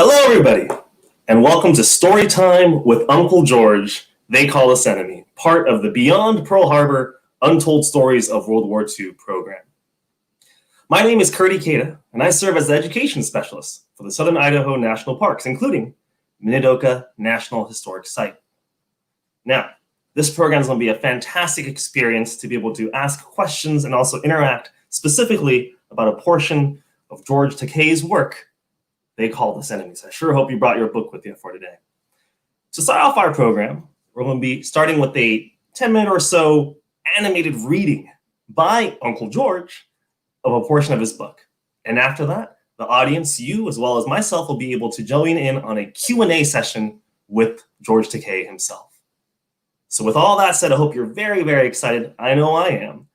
Hello, everybody, and welcome to Storytime with Uncle George, They Call Us Enemy, part of the Beyond Pearl Harbor Untold Stories of World War II program. My name is Curdy Keita, and I serve as the education specialist for the Southern Idaho National Parks, including Minidoka National Historic Site. Now, this program is going to be a fantastic experience to be able to ask questions and also interact specifically about a portion of George Takei's work, They Called Us Enemies. I sure hope you brought your book with you for today. To start off our program, we're going to be starting with a 10-minute or so animated reading by Uncle George of a portion of his book. And after that, the audience, you as well as myself, will be able to join in on a Q&A session with George Takei himself. So with all that said, I hope you're very, very excited. I know I am.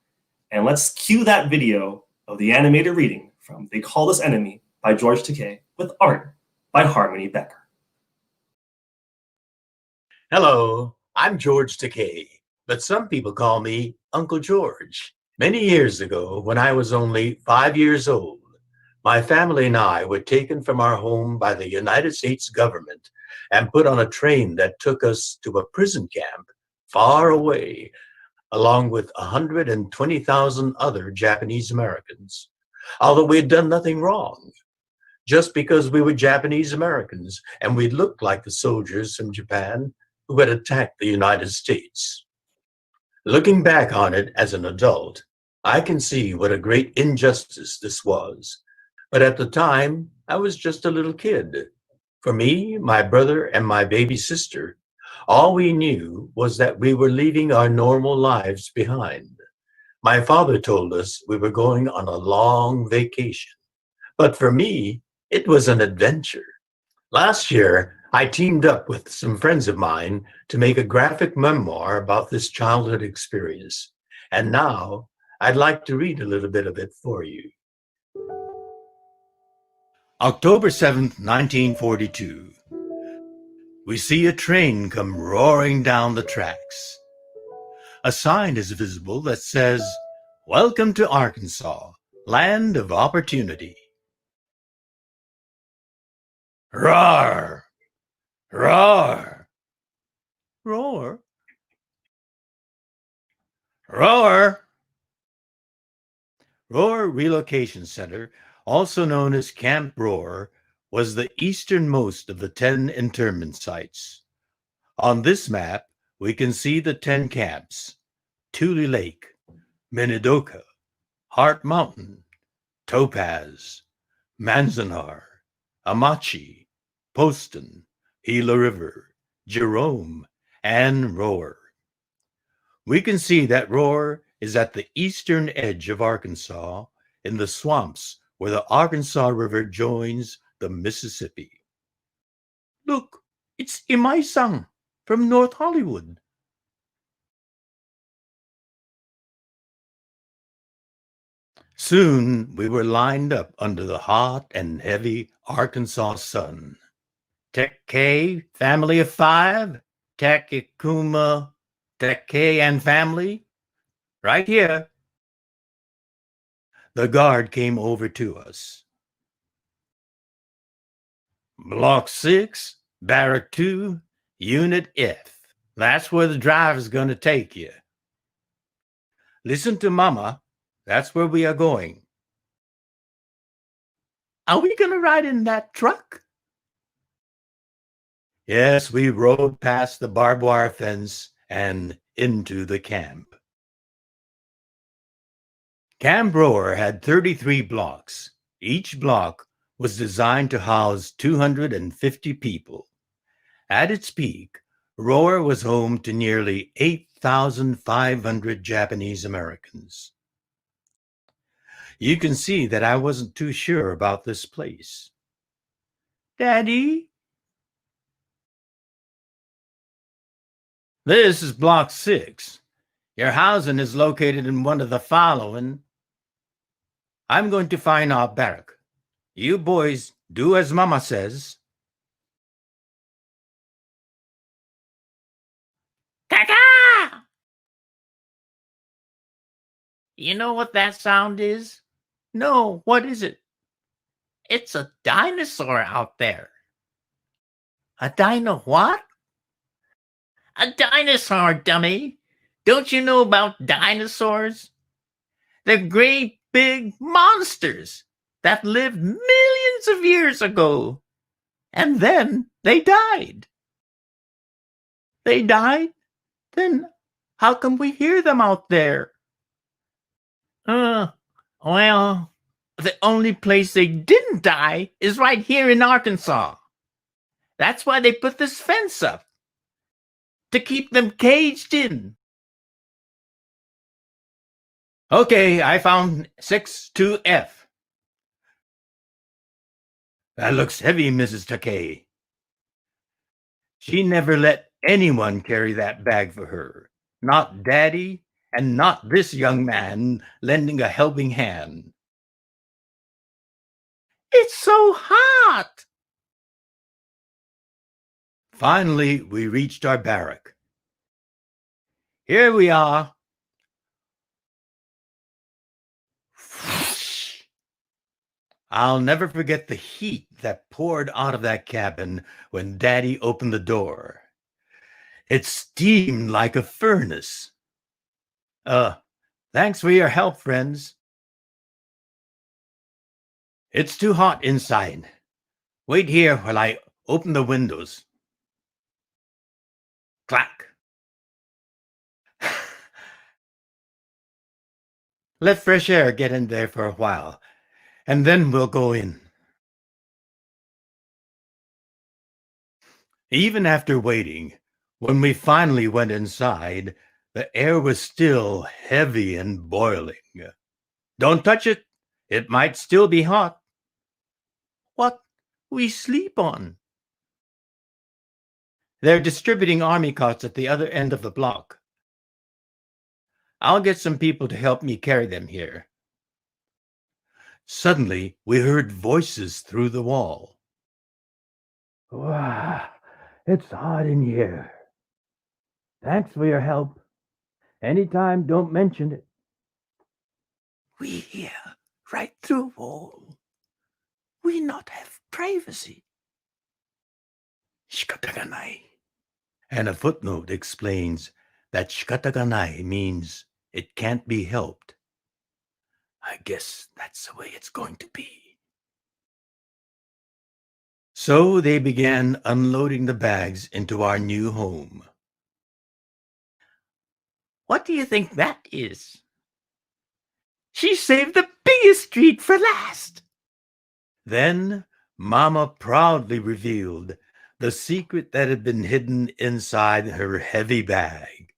And let's cue that video of the animated reading from They Called Us Enemy by George Takei with art by Harmony Becker. Hello, I'm George Takei, but some people call me Uncle George. Many years ago, when I was only 5 years old, my family and I were taken from our home by the United States government and put on a train that took us to a prison camp far away, along with 120,000 other Japanese Americans, although we had done nothing wrong. Just because we were Japanese Americans and we looked like the soldiers from Japan who had attacked the United States. Looking back on it as an adult, I can see what a great injustice this was. But at the time, I was just a little kid. For me, my brother, and my baby sister, all we knew was that we were leaving our normal lives behind. My father told us we were going on a long vacation. But for me, it was an adventure. Last year, I teamed up with some friends of mine to make a graphic memoir about this childhood experience. And now, I'd like to read a little bit of it for you. October 7th, 1942. We see a train come roaring down the tracks. A sign is visible that says, "Welcome to Arkansas, land of opportunity." Roar! Roar! Roar! Roar! Roar Relocation Center, also known as Camp Roar, was the easternmost of the 10 internment sites. On this map, we can see the 10 camps: Tule Lake, Minidoka, Heart Mountain, Topaz, Manzanar, Amachi, Poston, Gila River, Jerome, and Roar. We can see that Roar is at the eastern edge of Arkansas, in the swamps where the Arkansas River joins the Mississippi. Look, it's Imai-san from North Hollywood. Soon we were lined up under the hot and heavy Arkansas sun. Takei, family of 5, Takekuma, Takei and family, right here. The guard came over to us. Block 6, Barrack 2, Unit F. That's where the driver's going to take you. Listen to Mama. That's where we are going. Are we going to ride in that truck? Yes, we rode past the barbed wire fence and into the camp. Camp Roar had 33 blocks. Each block was designed to house 250 people. At its peak, Roar was home to nearly 8,500 Japanese Americans. You can see that I wasn't too sure about this place. Daddy? This is Block 6. Your housing is located in one of the following. I'm going to find our barrack. You boys do as Mama says. Kaka! You know what that sound is? No, what is it? It's a dinosaur out there. A dino what? A dinosaur, dummy. Don't you know about dinosaurs? They're great big monsters that lived millions of years ago. And then they died. They died? Then how come we hear them out there? Well, the only place they didn't die is right here in Arkansas. That's why they put this fence up. To keep them caged in. Okay, I found 62F. That looks heavy, Mrs. Takei. She never let anyone carry that bag for her. Not Daddy, and not this young man lending a helping hand. It's so hot! Finally, we reached our barrack. Here we are. I'll never forget the heat that poured out of that cabin when Daddy opened the door. It steamed like a furnace. Thanks for your help, friends. It's too hot inside. Wait here while I open the windows. Clack. Let fresh air get in there for a while, and then we'll go in. Even after waiting, when we finally went inside, the air was still heavy and boiling. Don't touch it. It might still be hot. What we sleep on? They're distributing army cots at the other end of the block. I'll get some people to help me carry them here. Suddenly, we heard voices through the wall. Wow, it's hot in here. Thanks for your help. Anytime, don't mention it. We hear right through wall. We not have privacy. Shikataganai. And a footnote explains that shikataganai means it can't be helped. I guess that's the way it's going to be. So they began unloading the bags into our new home. What do you think that is? She saved the biggest treat for last. Then Mama proudly revealed the secret that had been hidden inside her heavy bag.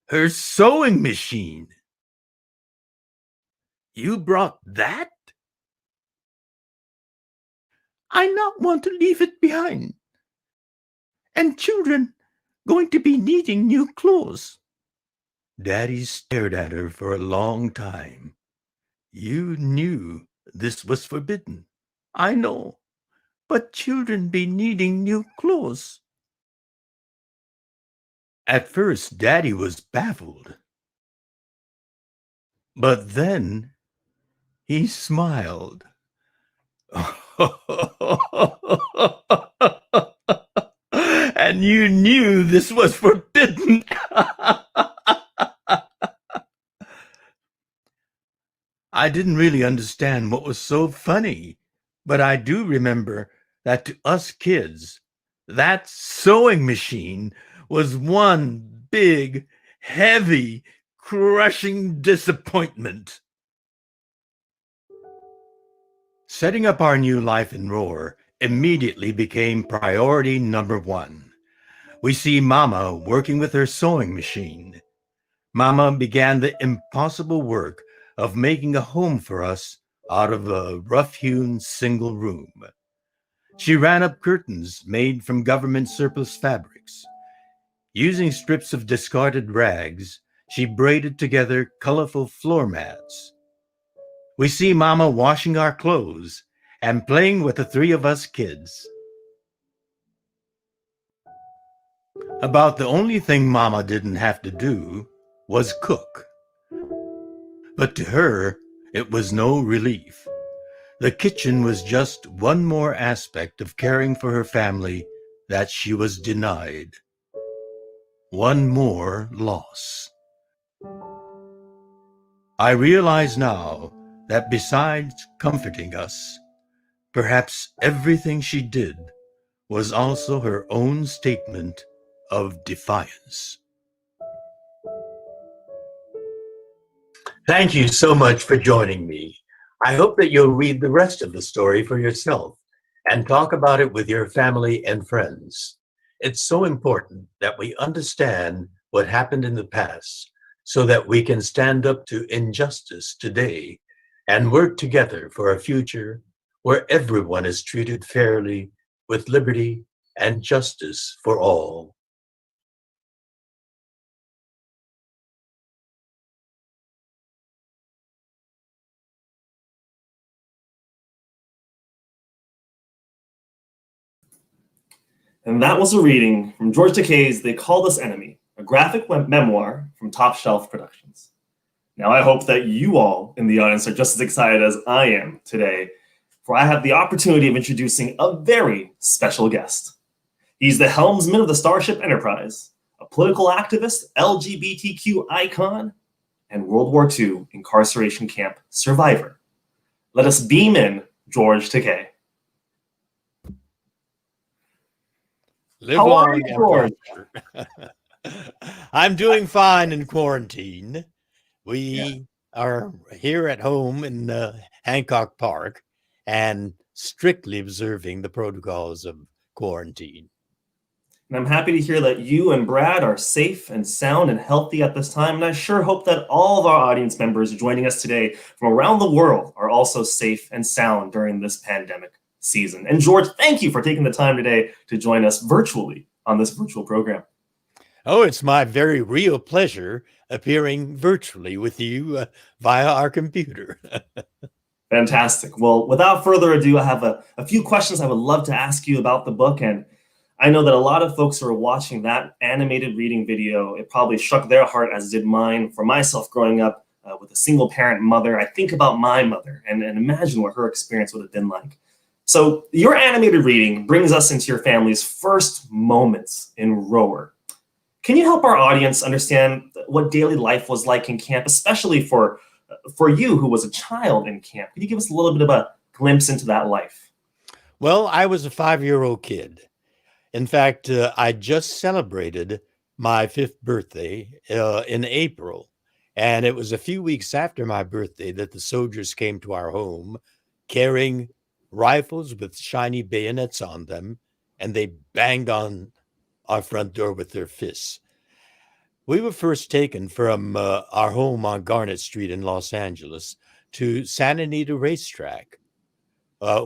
Her sewing machine. You brought that? I not want to leave it behind. And children going to be needing new clothes. Daddy stared at her for a long time. You knew this was forbidden. I know, but children be needing new clothes. At first, Daddy was baffled. But then he smiled. And you knew this was forbidden. I didn't really understand what was so funny, but I do remember that to us kids, that sewing machine was one big, heavy, crushing disappointment. Setting up our new life in Roar immediately became priority number one. We see Mama working with her sewing machine. Mama began the impossible work of making a home for us out of a rough-hewn single room. She ran up curtains made from government surplus fabrics. Using strips of discarded rags, she braided together colorful floor mats. We see Mama washing our clothes and playing with the three of us kids. About the only thing Mama didn't have to do was cook. But to her, it was no relief. The kitchen was just one more aspect of caring for her family that she was denied. One more loss. I realize now that besides comforting us, perhaps everything she did was also her own statement of defiance. Thank you so much for joining me. I hope that you'll read the rest of the story for yourself and talk about it with your family and friends. It's so important that we understand what happened in the past so that we can stand up to injustice today and work together for a future where everyone is treated fairly with liberty and justice for all. And that was a reading from George Takei's They Called Us Enemy, a graphic memoir from Top Shelf Productions. Now, I hope that you all in the audience are just as excited as I am today, for I have the opportunity of introducing a very special guest. He's the helmsman of the Starship Enterprise, a political activist, LGBTQ icon, and World War II incarceration camp survivor. Let us beam in George Takei. Live How are long you, and George? prosper. I'm doing fine in quarantine. We are here at home in Hancock Park and strictly observing the protocols of quarantine. And I'm happy to hear that you and Brad are safe and sound and healthy at this time. And I sure hope that all of our audience members joining us today from around the world are also safe and sound during this pandemic season. And George, thank you for taking the time today to join us virtually on this virtual program. Oh, it's my very real pleasure appearing virtually with you via our computer. Fantastic. Well, without further ado, I have a few questions I would love to ask you about the book. And I know that a lot of folks who are watching that animated reading video, it probably struck their heart, as did mine. For myself, growing up with a single parent mother, I think about my mother and imagine what her experience would have been like. So your animated reading brings us into your family's first moments in Rower. Can you help our audience understand what daily life was like in camp, especially for you who was a child in camp? Can you give us a little bit of a glimpse into that life? Well, I was a 5-year-old kid. In fact, I just celebrated my 5th birthday in April. And it was a few weeks after my birthday that the soldiers came to our home carrying rifles with shiny bayonets on them, and they banged on our front door with their fists. We were first taken from our home on Garnet Street in Los Angeles to Santa Anita Racetrack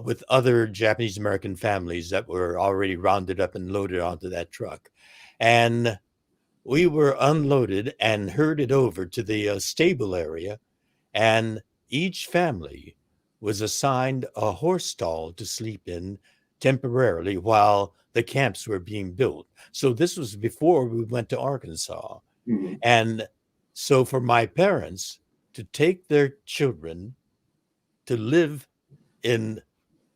with other Japanese American families that were already rounded up and loaded onto that truck. And we were unloaded and herded over to the stable area, and each family was assigned a horse stall to sleep in temporarily while the camps were being built. So this was before we went to Arkansas. Mm-hmm. And so for my parents to take their children to live in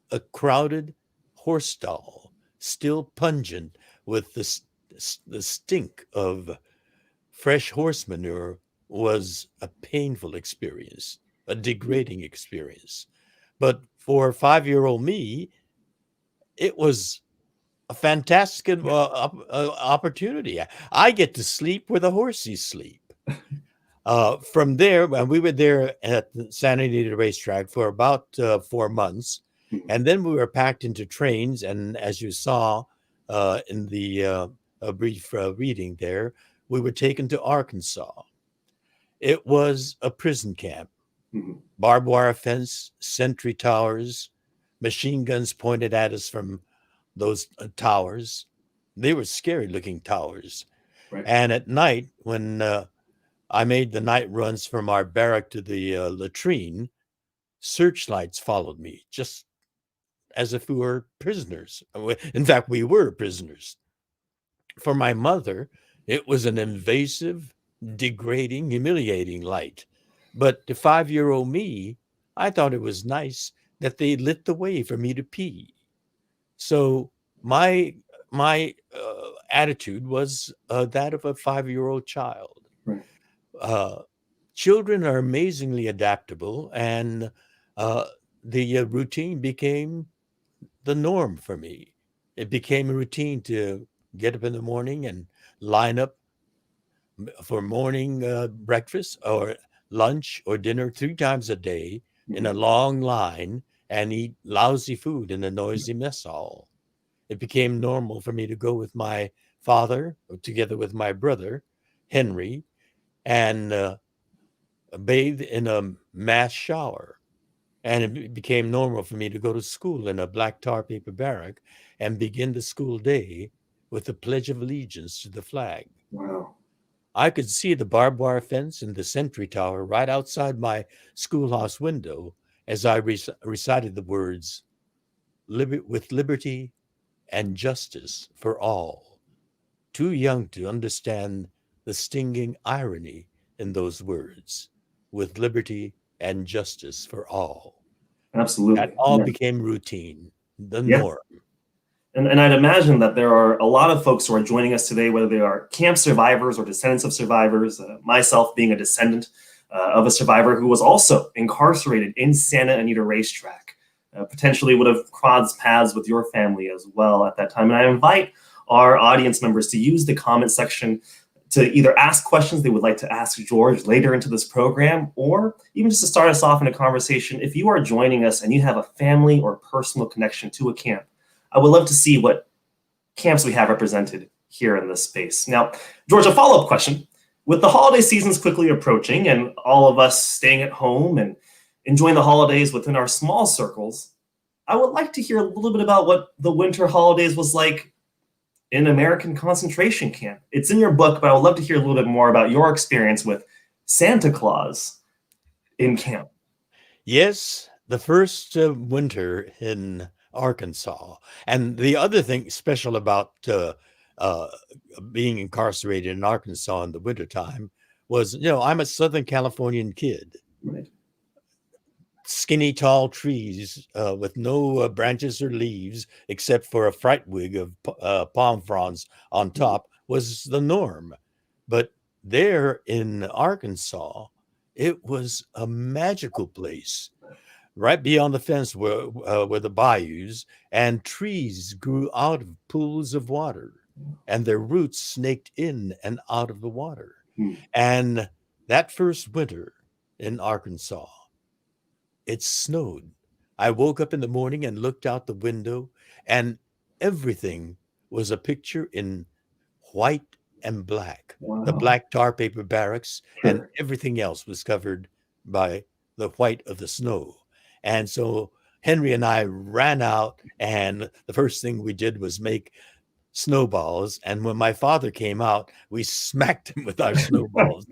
a crowded horse stall, still pungent with the stink of fresh horse manure, was a painful experience, a degrading experience. But for 5-year-old me, it was a fantastic opportunity. I get to sleep where the horses sleep. From there, when we were there at the Santa Anita Racetrack for about 4 months, and then we were packed into trains. And as you saw in the brief reading there, we were taken to Arkansas. It was a prison camp, barbed wire fence, sentry towers, machine guns pointed at us from those towers. They were scary looking towers. Right. And at night, when I made the night runs from our barrack to the latrine, searchlights followed me, just as if we were prisoners. In fact, we were prisoners. For my mother, it was an invasive, degrading, humiliating light. But to 5-year-old me, I thought it was nice that they lit the way for me to pee. So my my attitude was that of a 5-year-old child. Right. Children are amazingly adaptable, and the routine became the norm for me. It became a routine to get up in the morning and line up for morning breakfast or lunch or dinner 3 times a day in a long line and eat lousy food in a noisy mess hall. It became normal for me to go with my father, together with my brother, Henry, and bathe in a mass shower. And it became normal for me to go to school in a black tar paper barrack and begin the school day with the Pledge of Allegiance to the flag. Wow. I could see the barbed wire fence and the sentry tower right outside my schoolhouse window as I recited the words, with liberty and justice for all. Too young to understand the stinging irony in those words, with liberty and justice for all. Absolutely. That all Yeah. became routine, the Yeah. norm. And I'd imagine that there are a lot of folks who are joining us today, whether they are camp survivors or descendants of survivors, myself being a descendant of a survivor who was also incarcerated in Santa Anita Racetrack, potentially would have crossed paths with your family as well at that time. And I invite our audience members to use the comment section to either ask questions they would like to ask George later into this program, or even just to start us off in a conversation. If you are joining us and you have a family or personal connection to a camp, I would love to see what camps we have represented here in this space. Now, George, a follow-up question. With the holiday seasons quickly approaching and all of us staying at home and enjoying the holidays within our small circles, I would like to hear a little bit about what the winter holidays was like in American concentration camp. It's in your book, but I would love to hear a little bit more about your experience with Santa Claus in camp. Yes, the first winter in Arkansas. And the other thing special about being incarcerated in Arkansas in the wintertime was, I'm a Southern Californian kid. Right. Skinny, tall trees with no branches or leaves except for a fright wig of palm fronds on top was the norm. But there in Arkansas, it was a magical place. Right beyond the fence were the bayous, and trees grew out of pools of water, and their roots snaked in and out of the water. And that first winter in Arkansas, it snowed. I woke up in the morning and looked out the window, and everything was a picture in white and black. Wow. The black tar paper barracks and Sure. everything else was covered by the white of the snow. And so Henry and I ran out, and the first thing we did was make snowballs. And when my father came out, we smacked him with our snowballs.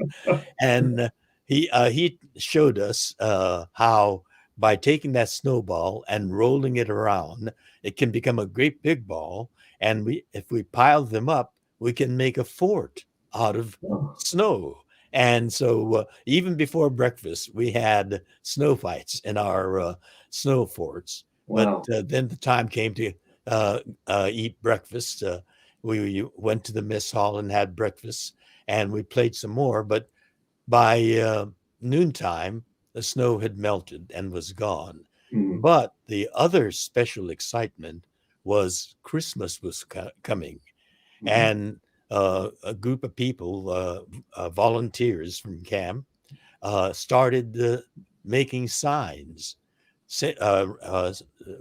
And he showed us how by taking that snowball and rolling it around, it can become a great big ball. And if we pile them up, we can make a fort out of snow. And so even before breakfast, we had snow fights in our snow forts. Wow. But then the time came to eat breakfast. We went to the mess hall and had breakfast, and we played some more. But by noontime, the snow had melted and was gone. But the other special excitement was Christmas was coming. And a group of people, volunteers from camp, started making signs,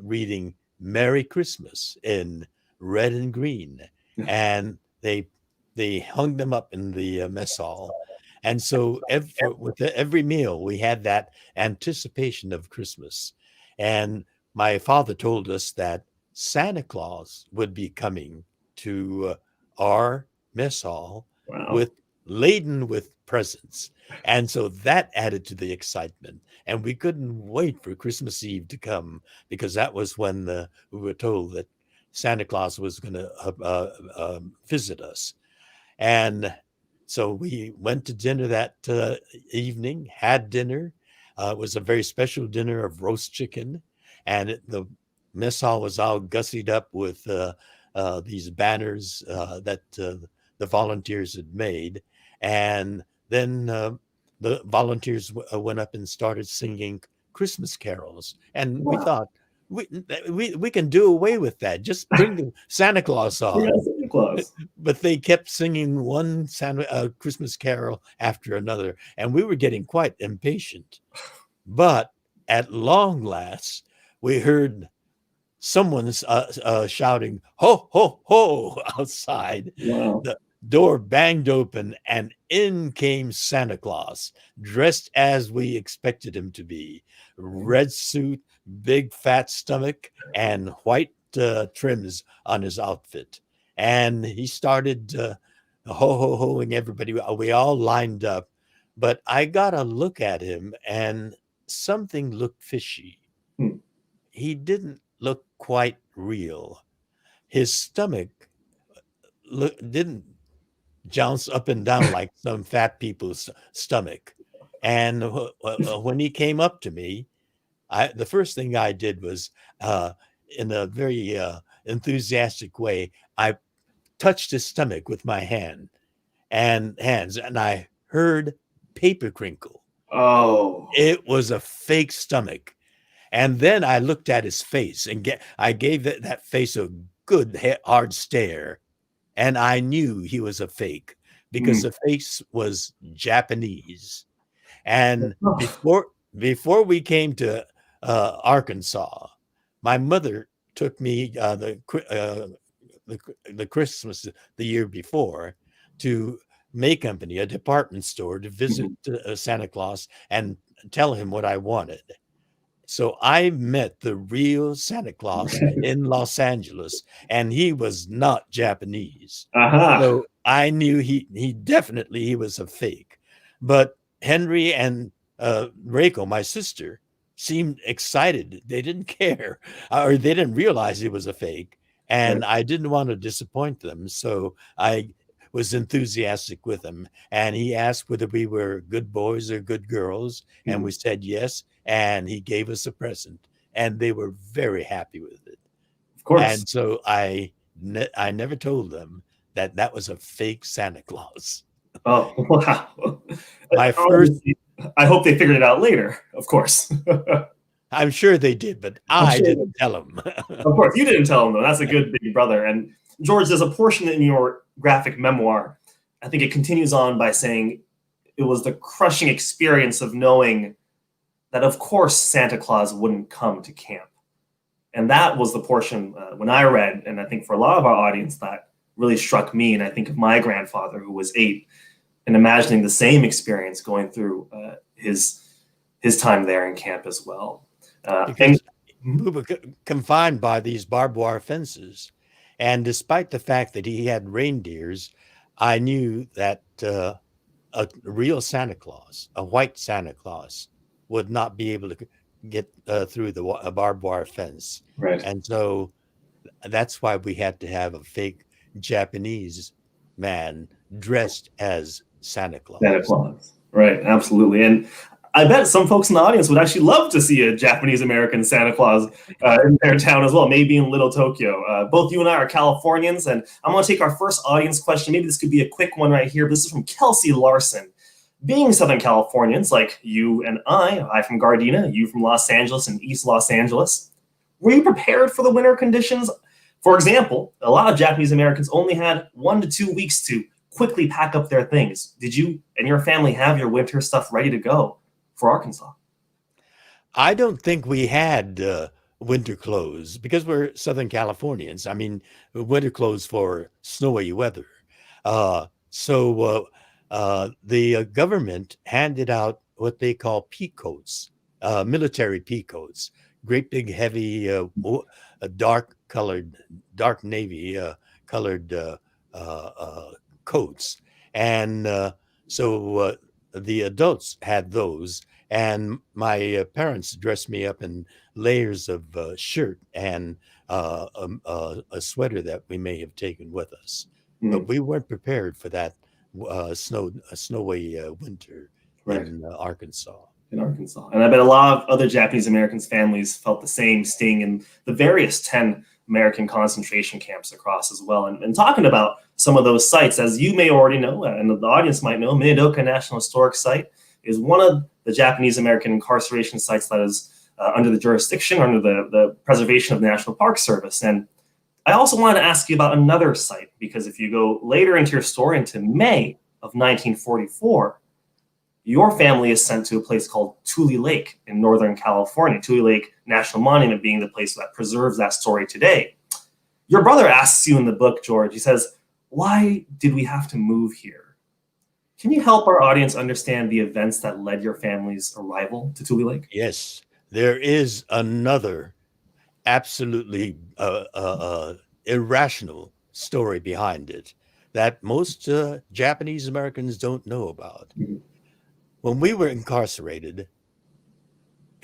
reading "Merry Christmas" in red and green, and they hung them up in the mess hall. And so with every meal, we had that anticipation of Christmas. And my father told us that Santa Claus would be coming to our mess hall laden with presents. And so that added to the excitement. And we couldn't wait for Christmas Eve to come, because that was when we were told that Santa Claus was going to visit us. And so we went to dinner that evening, had dinner. It was a very special dinner of roast chicken. And the mess hall was all gussied up with these banners that the volunteers had made, and then the volunteers went up and started singing Christmas carols, and we Wow. thought we can do away with that. Just bring the Santa Claus Yeah, on. Santa Claus. But they kept singing one Christmas carol after another, and we were getting quite impatient. But at long last, we heard someone's shouting "Ho ho ho" outside. Wow. The door banged open, and in came Santa Claus, dressed as we expected him to be: red suit, big fat stomach, and white trims on his outfit. And he started ho ho hoing everybody. We all lined up, but I got a look at him, and something looked fishy. Hmm. He didn't look quite real. His stomach didn't jounce up and down like some fat people's stomach. And when he came up to me, the first thing I did was, in a very enthusiastic way, I touched his stomach with my hands, and I heard paper crinkle. Oh. It was a fake stomach. And then I looked at his face, and I gave that face a good hard stare, and I knew he was a fake because the face was Japanese. And before we came to Arkansas, my mother took me the Christmas the year before to May Company, a department store, to visit Santa Claus and tell him what I wanted. So I met the real Santa Claus in Los Angeles, and he was not Japanese. Uh-huh. So I knew he definitely he was a fake. But Henry and Reiko, my sister, seemed excited. They didn't care, or they didn't realize it was a fake. And I didn't want to disappoint them, so I was enthusiastic with him. And he asked whether we were good boys or good girls, and we said yes. And he gave us a present, and they were very happy with it. Of course. And so I never told them that was a fake Santa Claus. Oh, wow. My first. I hope they figured it out later, of course. I'm sure they did, but I didn't tell them. Of course, you didn't tell them, though. That's a good big brother. And George, there's a portion in your graphic memoir, I think it continues on by saying it was the crushing experience of knowing that, of course, Santa Claus wouldn't come to camp. And that was the portion when I read, and I think for a lot of our audience, that really struck me. And I think of my grandfather, who was 8, and imagining the same experience going through his time there in camp as well. Because we were confined by these barbed wire fences. And despite the fact that he had reindeers, I knew that a real Santa Claus, a white Santa Claus, would not be able to get through the barbed wire fence. Right. And so that's why we had to have a fake Japanese man dressed as Santa Claus. Santa Claus. Right, absolutely. And I bet some folks in the audience would actually love to see a Japanese-American Santa Claus in their town as well, maybe in Little Tokyo. Both you and I are Californians, and I'm going to take our first audience question. Maybe this could be a quick one right here, but this is from Kelsey Larson. Being Southern Californians, like you and I from Gardena, you from Los Angeles and East Los Angeles, were you prepared for the winter conditions? For example, a lot of Japanese Americans only had 1 to 2 weeks to quickly pack up their things. Did you and your family have your winter stuff ready to go for Arkansas? I don't think we had winter clothes because we're Southern Californians. I mean, winter clothes for snowy weather. So the government handed out what they call pea coats, military pea coats, great big heavy dark navy colored coats. And so the adults had those, and my parents dressed me up in layers of shirt and a sweater that we may have taken with us. But we weren't prepared for that snowy winter in Arkansas. in Arkansas. And I bet a lot of other Japanese Americans' families felt the same, staying in the various 10 American concentration camps across as well. And talking about some of those sites, as you may already know, and the audience might know, Minidoka National Historic Site is one of the Japanese American incarceration sites that is under the jurisdiction, under the preservation of the National Park Service. And I also wanted to ask you about another site, because if you go later into your story, into May of 1944, your family is sent to a place called Tule Lake in Northern California. Tule Lake National Monument being the place that preserves that story today. Your brother asks you in the book, George, he says, why did we have to move here? Can you help our audience understand the events that led your family's arrival to Tule Lake? Yes, there is another absolutely irrational story behind it that most Japanese Americans don't know about. Mhm. When we were incarcerated,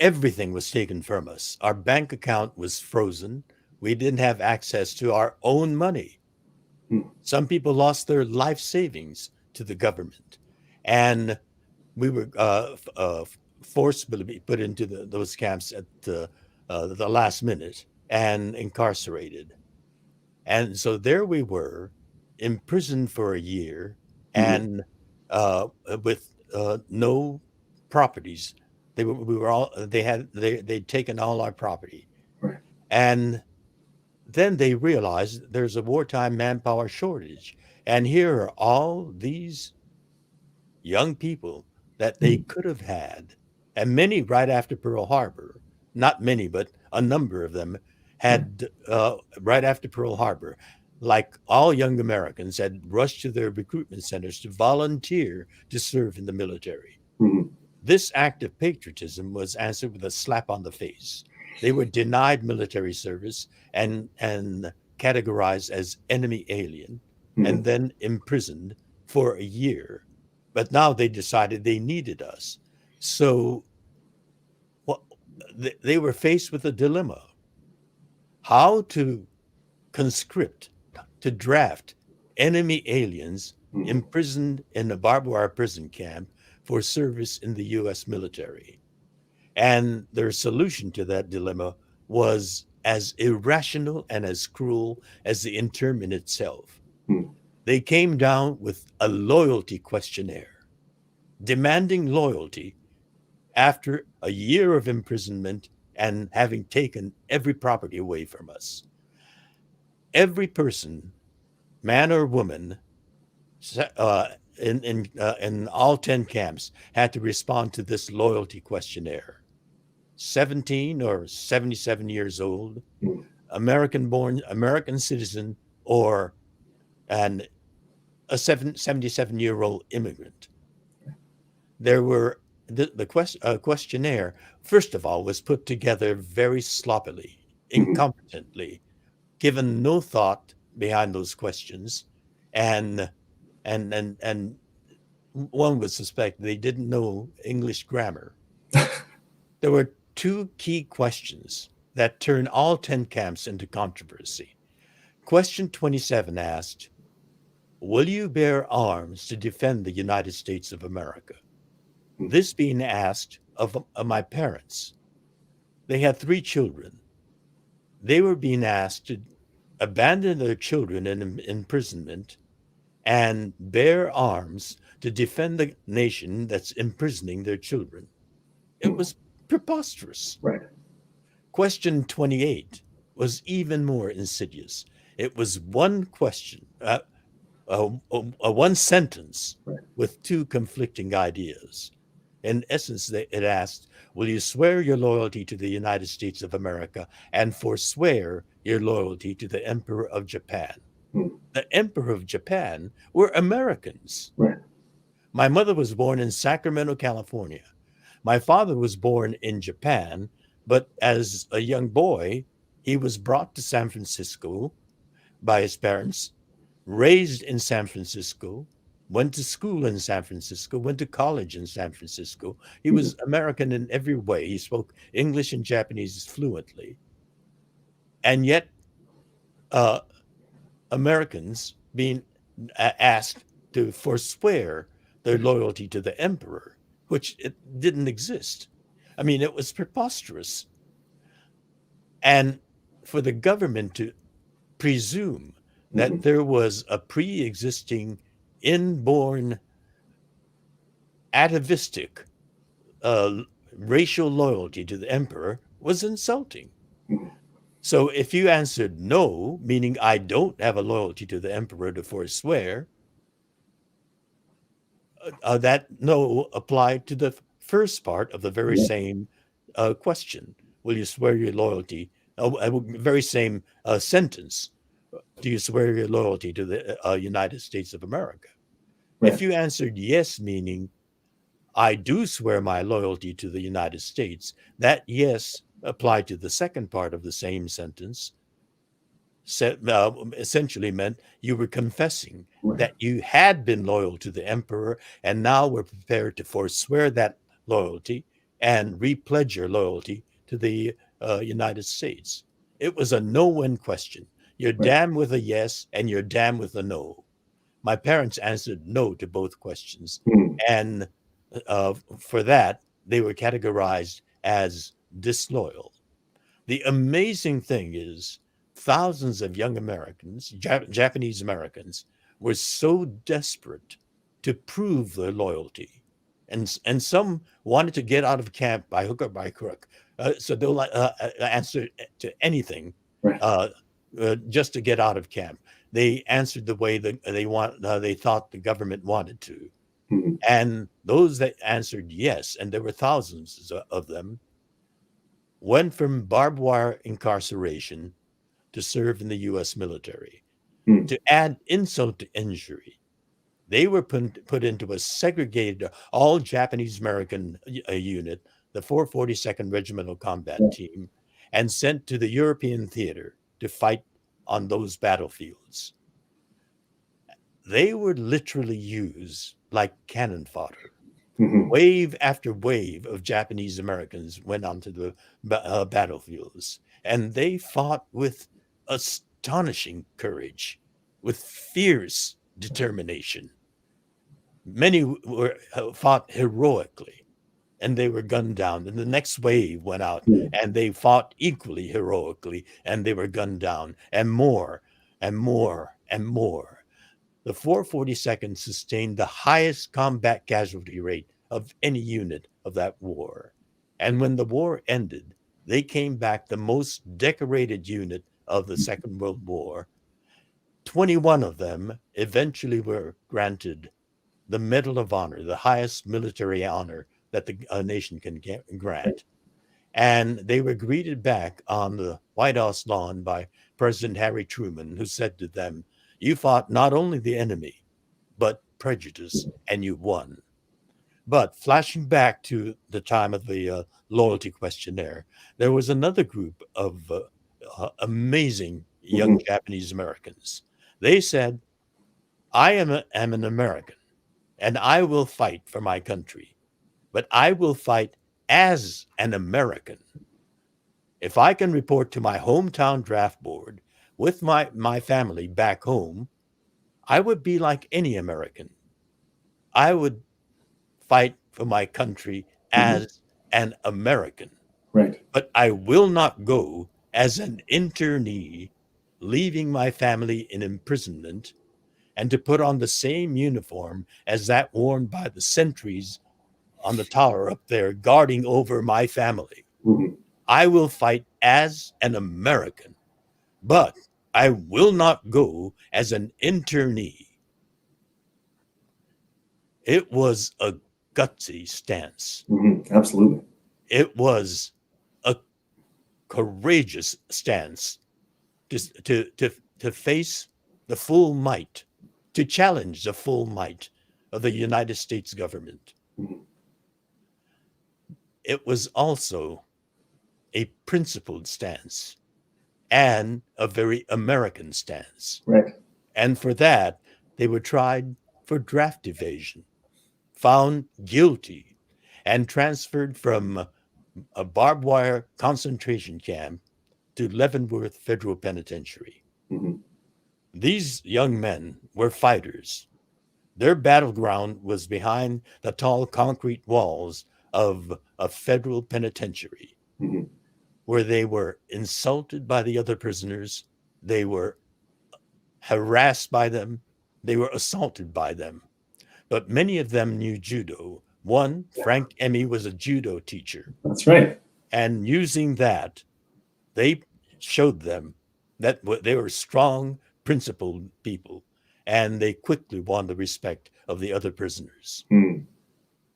everything was taken from us. Our bank account was frozen. We didn't have access to our own money. Hmm. Some people lost their life savings to the government. And we were forcibly put into those camps at the last minute and incarcerated. And so there we were, imprisoned for a year, and with no properties. They'd taken all our property, Right. and then they realized there's a wartime manpower shortage, and here are all these young people that they could have had, and many right after Pearl Harbor. Not many, but a number of them had right after Pearl Harbor, like all young Americans, had rushed to their recruitment centers to volunteer to serve in the military. Mhm. This act of patriotism was answered with a slap on the face. They were denied military service and categorized as enemy alien, and then imprisoned for a year. But now they decided they needed us. So they were faced with a dilemma: how to conscript, to draft enemy aliens imprisoned in a barbed wire prison camp for service in the U.S. military. And their solution to that dilemma was as irrational and as cruel as the internment itself. They came down with a loyalty questionnaire, demanding loyalty after a year of imprisonment and having taken every property away from us. Every person, man or woman, in all 10 camps had to respond to this loyalty questionnaire. 17 or 77 years old, American born, American citizen, or a 77-year-old immigrant. There were the questionnaire, first of all, was put together very sloppily, incompetently, given no thought behind those questions, and one would suspect they didn't know English grammar. There were two key questions that turned all 10 camps into controversy. Question 27 asked, "Will you bear arms to defend the United States of America?" This being asked of my parents. They had 3 children. They were being asked to abandon their children in imprisonment and bear arms to defend the nation that's imprisoning their children. It was preposterous. Right. Question 28 was even more insidious. It was one question, one sentence with 2 conflicting ideas. In essence, it asked, "Will you swear your loyalty to the United States of America and forswear your loyalty to the Emperor of Japan?" The Emperor of Japan were Americans. Right. My mother was born in Sacramento, California. My father was born in Japan, but as a young boy, he was brought to San Francisco by his parents, raised in San Francisco, went to school in San Francisco, went to college in San Francisco. He was American in every way. He spoke English and Japanese fluently. And yet, Americans being asked to forswear their loyalty to the emperor which it didn't exist. I mean, it was preposterous. And for the government to presume that there was a pre-existing inborn atavistic uh, racial loyalty to the emperor was insulting. So if you answered no, meaning I don't have a loyalty to the emperor to forswear, that no applied to the first part of the very same question. Will you swear your loyalty? Very same sentence. Do you swear your loyalty to the United States of America? Right. If you answered yes, meaning I do swear my loyalty to the United States, that yes applied to the second part of the same sentence essentially meant you were confessing that you had been loyal to the emperor and now were prepared to forswear that loyalty and repledge your loyalty to the United States. It was a no-win question. You're damned with a yes and you're damned with a no. My parents answered no to both questions. And for that, they were categorized as disloyal. The amazing thing is, thousands of young Americans, Japanese Americans, were so desperate to prove their loyalty. And some wanted to get out of camp by hook or by crook. So they'll answer to anything just to get out of camp. They answered the way that they thought the government wanted to. And those that answered yes, and there were thousands of them, went from barbed wire incarceration to serve in the U.S. military. To add insult to injury, they were put into a segregated all Japanese American unit, the 442nd Regimental Combat Team, and sent to the European theater to fight on those battlefields. They were literally used like cannon fodder. Wave after wave of Japanese Americans went onto the battlefields, and they fought with astonishing courage, with fierce determination. Many fought heroically, and they were gunned down. And the next wave went out, and they fought equally heroically, and they were gunned down, and more, and more, and more. The 442nd sustained the highest combat casualty rate of any unit of that war. And when the war ended, they came back the most decorated unit of the Second World War. 21 of them eventually were granted the Medal of Honor, the highest military honor that the nation can grant. And they were greeted back on the White House lawn by President Harry Truman, who said to them, "You fought not only the enemy, but prejudice, and you won." But flashing back to the time of the loyalty questionnaire, there was another group of amazing young Japanese Americans. They said, I am an American, and I will fight for my country, but I will fight as an American. If I can report to my hometown draft board with my family back home, I would be like any American. I would fight for my country as an American. But I will not go as an internee, leaving my family in imprisonment and to put on the same uniform as that worn by the sentries on the tower up there guarding over my family. I will fight as an American, but I will not go as an internee. It was a gutsy stance. Absolutely. It was a courageous stance to face the full might, to challenge the full might of the United States government. It was also a principled stance and a very American stance. And for that, they were tried for draft evasion, found guilty, and transferred from a barbed wire concentration camp to Leavenworth Federal Penitentiary. These young men were fighters. Their battleground was behind the tall concrete walls of a federal penitentiary, Mhm. where they were insulted by the other prisoners, they were harassed by them, they were assaulted by them. But many of them knew judo. One, Frank Emmy, was a judo teacher. That's right. And using that, they showed them that they were strong, principled people, and they quickly won the respect of the other prisoners. Mm.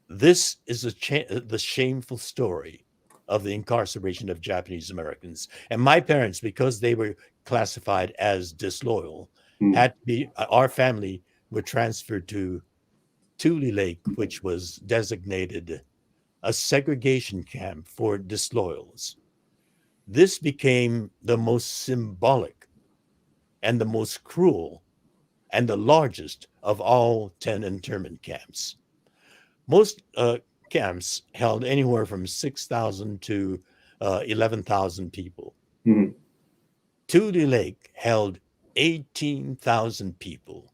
This is the shameful story of the incarceration of Japanese Americans. And my parents, because they were classified as disloyal, Mm. had to be, our family were transferred to Tule Lake, which was designated a segregation camp for disloyals. This became the most symbolic and the most cruel and the largest of all 10 internment camps. Most camps held anywhere from 6,000 to 11,000 people. Mm. Tule Lake held 18,000 people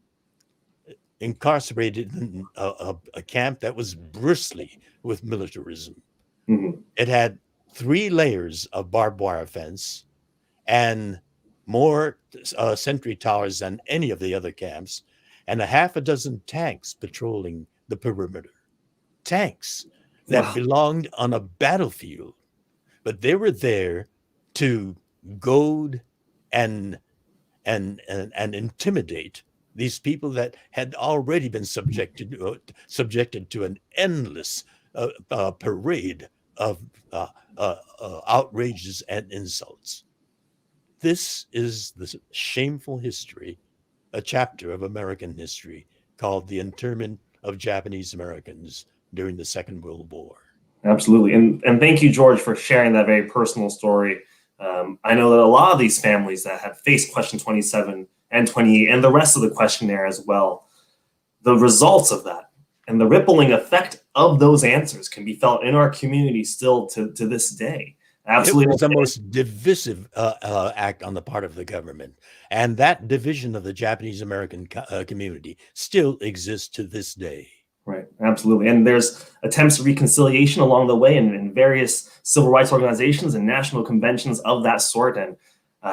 incarcerated in a camp that was bristly with militarism. Mm. It had 3 layers of barbed wire fence and more sentry towers than any of the other camps, and a half a dozen tanks patrolling the perimeter. Tanks that Wow. belonged on a battlefield, but they were there to goad and intimidate these people that had already been subjected to an endless parade of outrages and insults. This is the shameful history, a chapter of American history called the internment of Japanese Americans during the Second World War. Absolutely. And thank you, George, for sharing that very personal story. I know that a lot of these families that have faced question 27 and 28 and the rest of the questionnaire as well, the results of that and the rippling effect of those answers can be felt in our community still to this day. Absolutely. It was the most divisive act on the part of the government. And that division of the Japanese American community still exists to this day. Right, absolutely. And there's attempts at reconciliation along the way in various civil rights organizations and national conventions of that sort. And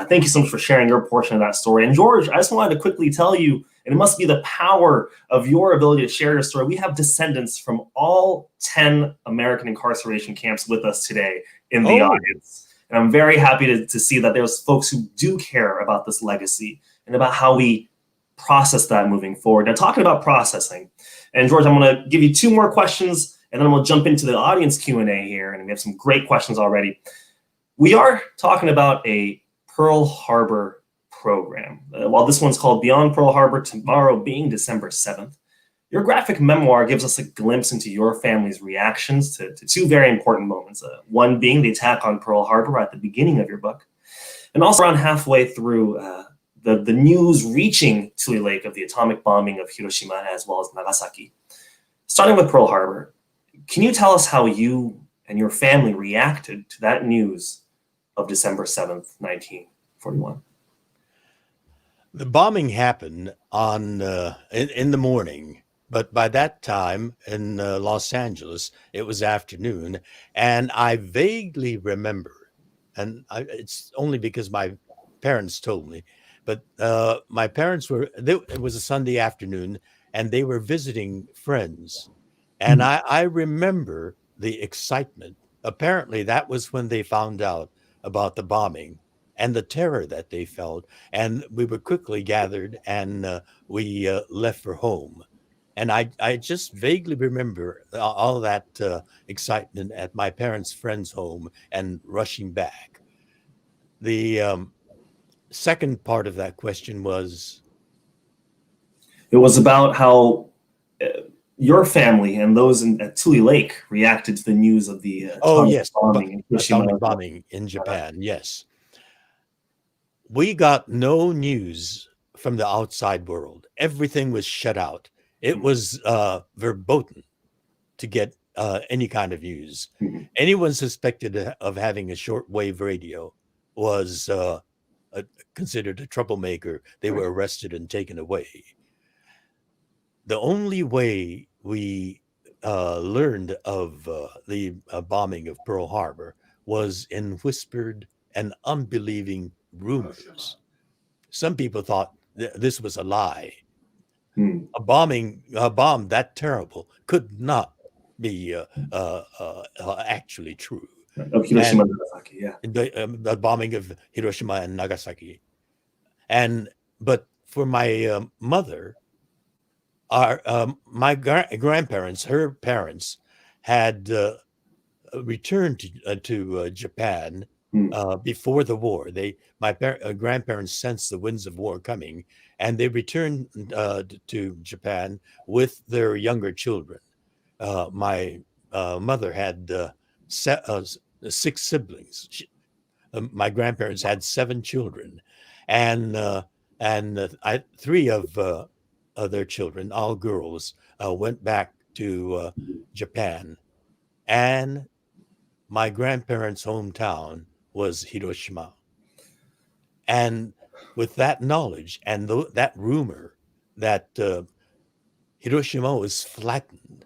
thank you so much for sharing your portion of that story. And George, I just wanted to quickly tell you, and it must be the power of your ability to share your story. We have descendants from all 10 American incarceration camps with us today in the audience. And I'm very happy to see that there's folks who do care about this legacy and about how we process that moving forward. Now, talking about processing, and George, I'm going to give you 2 more questions, and then we'll jump into the audience Q&A here, and we have some great questions already. We are talking about a Pearl Harbor program. While this one's called Beyond Pearl Harbor, tomorrow being December 7th, your graphic memoir gives us a glimpse into your family's reactions to 2 very important moments. One being the attack on Pearl Harbor at the beginning of your book, and also around halfway through the news reaching Tule Lake of the atomic bombing of Hiroshima as well as Nagasaki. Starting with Pearl Harbor, can you tell us how you and your family reacted to that news of December 7th, 1941? The bombing happened on in the morning, but by that time in Los Angeles, it was afternoon, and I vaguely remember, and it's only because my parents told me, but my parents it was a Sunday afternoon, and they were visiting friends. And I remember the excitement. Apparently, that was when they found out about the bombing and the terror that they felt. And we were quickly gathered and we left for home. And I just vaguely remember all that excitement at my parents' friend's home and rushing back. The second part of that question was? It was about how your family and those at Tule Lake reacted to the news of the atomic bombing in Japan. Yes. We got no news from the outside world. Everything was shut out. It was verboten to get any kind of news. Mm-hmm. Anyone suspected of having a shortwave radio was considered a troublemaker. They were arrested and taken away. the only way we learned of the bombing of Pearl Harbor was in whispered and unbelieving rumors. Some people thought this was a lie. A bomb that terrible could not be actually true. Of Hiroshima and Nagasaki, yeah. The bombing of Hiroshima and Nagasaki, but for my mother, my grandparents, her parents, had returned to Japan before the war. My grandparents sensed the winds of war coming, and they returned to Japan with their younger children. My mother had 6 siblings. My grandparents had 7 children, and 3 of their children, all girls, went back to Japan, and my grandparents' hometown was Hiroshima. And with that knowledge and that rumor that Hiroshima was flattened,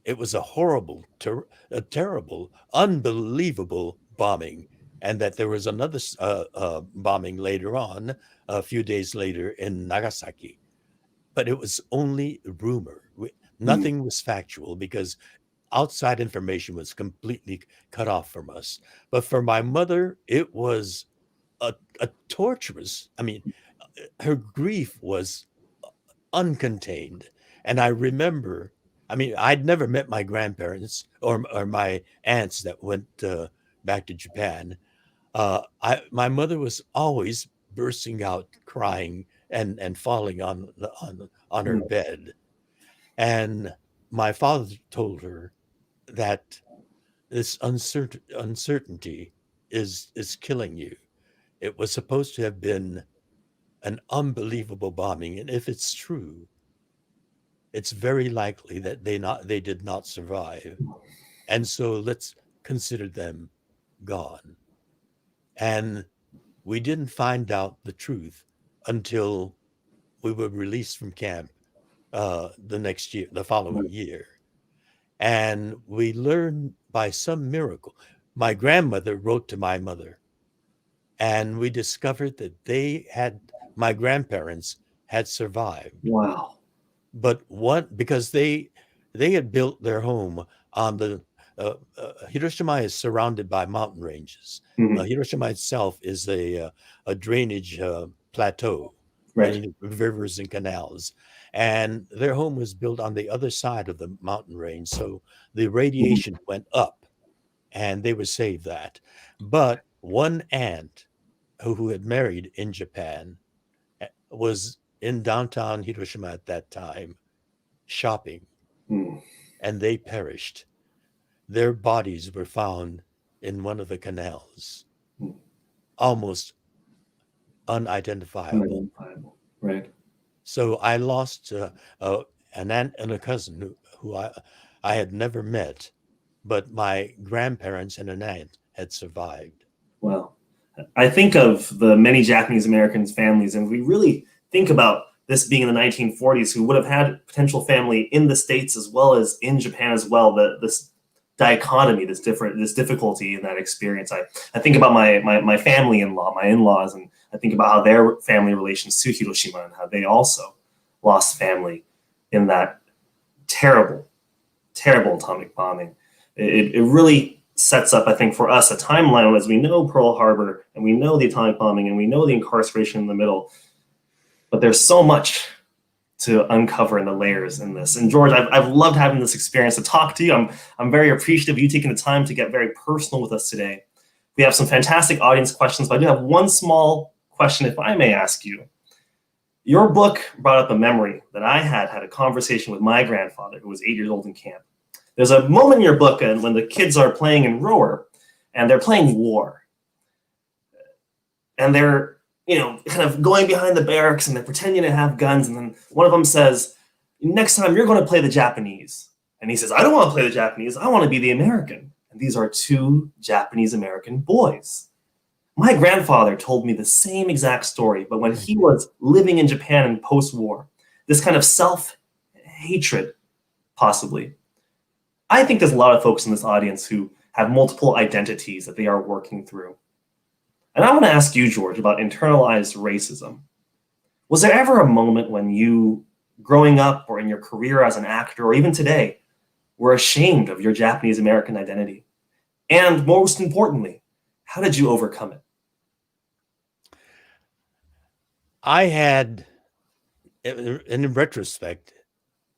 it was a horrible, a terrible, unbelievable bombing, and that there was another bombing later on, a few days later in Nagasaki. But it was only rumor. Nothing was factual because outside information was completely cut off from us. But for my mother, it was a torturous, I mean, her grief was uncontained. And I remember, I mean, I'd never met my grandparents or my aunts that went back to Japan. My mother was always bursting out crying and falling on her bed. And my father told her that this uncertainty is killing you. It was supposed to have been an unbelievable bombing, and if it's true, it's very likely that they did not survive. And so let's consider them gone. And we didn't find out the truth until we were released from camp the following year. And we learned by some miracle. My grandmother wrote to my mother, and we discovered that my grandparents had survived. Wow. But because they had built their home on the Hiroshima is surrounded by mountain ranges. Hiroshima itself is a drainage plateau, right? Rivers and canals, and their home was built on the other side of the mountain range, so the radiation went up, and they were saved that. But one aunt who had married in Japan was in downtown Hiroshima at that time shopping, and they perished. Their bodies were found in one of the canals, almost unidentifiable. Right. So I lost an aunt and a cousin who I had never met, but my grandparents and an aunt had survived. Wow. I think of the many Japanese American families, and we really think about this being in the 1940s, who would have had potential family in the States as well as in Japan as well. This dichotomy, this difficulty in that experience. I think about my family-in-law, my in-laws, and I think about how their family relations to Hiroshima and how they also lost family in that terrible, terrible atomic bombing. It really sets up, I think, for us a timeline as we know Pearl Harbor and we know the atomic bombing and we know the incarceration in the middle, but there's so much to uncover in the layers in this. And George, I've loved having this experience to talk to you. I'm very appreciative of you taking the time to get very personal with us today. We have some fantastic audience questions, but I do have one small question, if I may ask you. Your book brought up a memory that I had a conversation with my grandfather, who was 8 years old in camp. There's a moment in your book when the kids are playing in rower, and they're playing war. And they're kind of going behind the barracks and they're pretending to have guns. And then one of them says, next time you're going to play the Japanese. And he says, I don't want to play the Japanese. I want to be the American. And these are 2 Japanese American boys. My grandfather told me the same exact story, but when he was living in Japan in post-war, this kind of hatred, possibly. I think there's a lot of folks in this audience who have multiple identities that they are working through. And I want to ask you, George, about internalized racism. Was there ever a moment when you, growing up or in your career as an actor, or even today, were ashamed of your Japanese American identity? And most importantly, how did you overcome it? I had, in retrospect,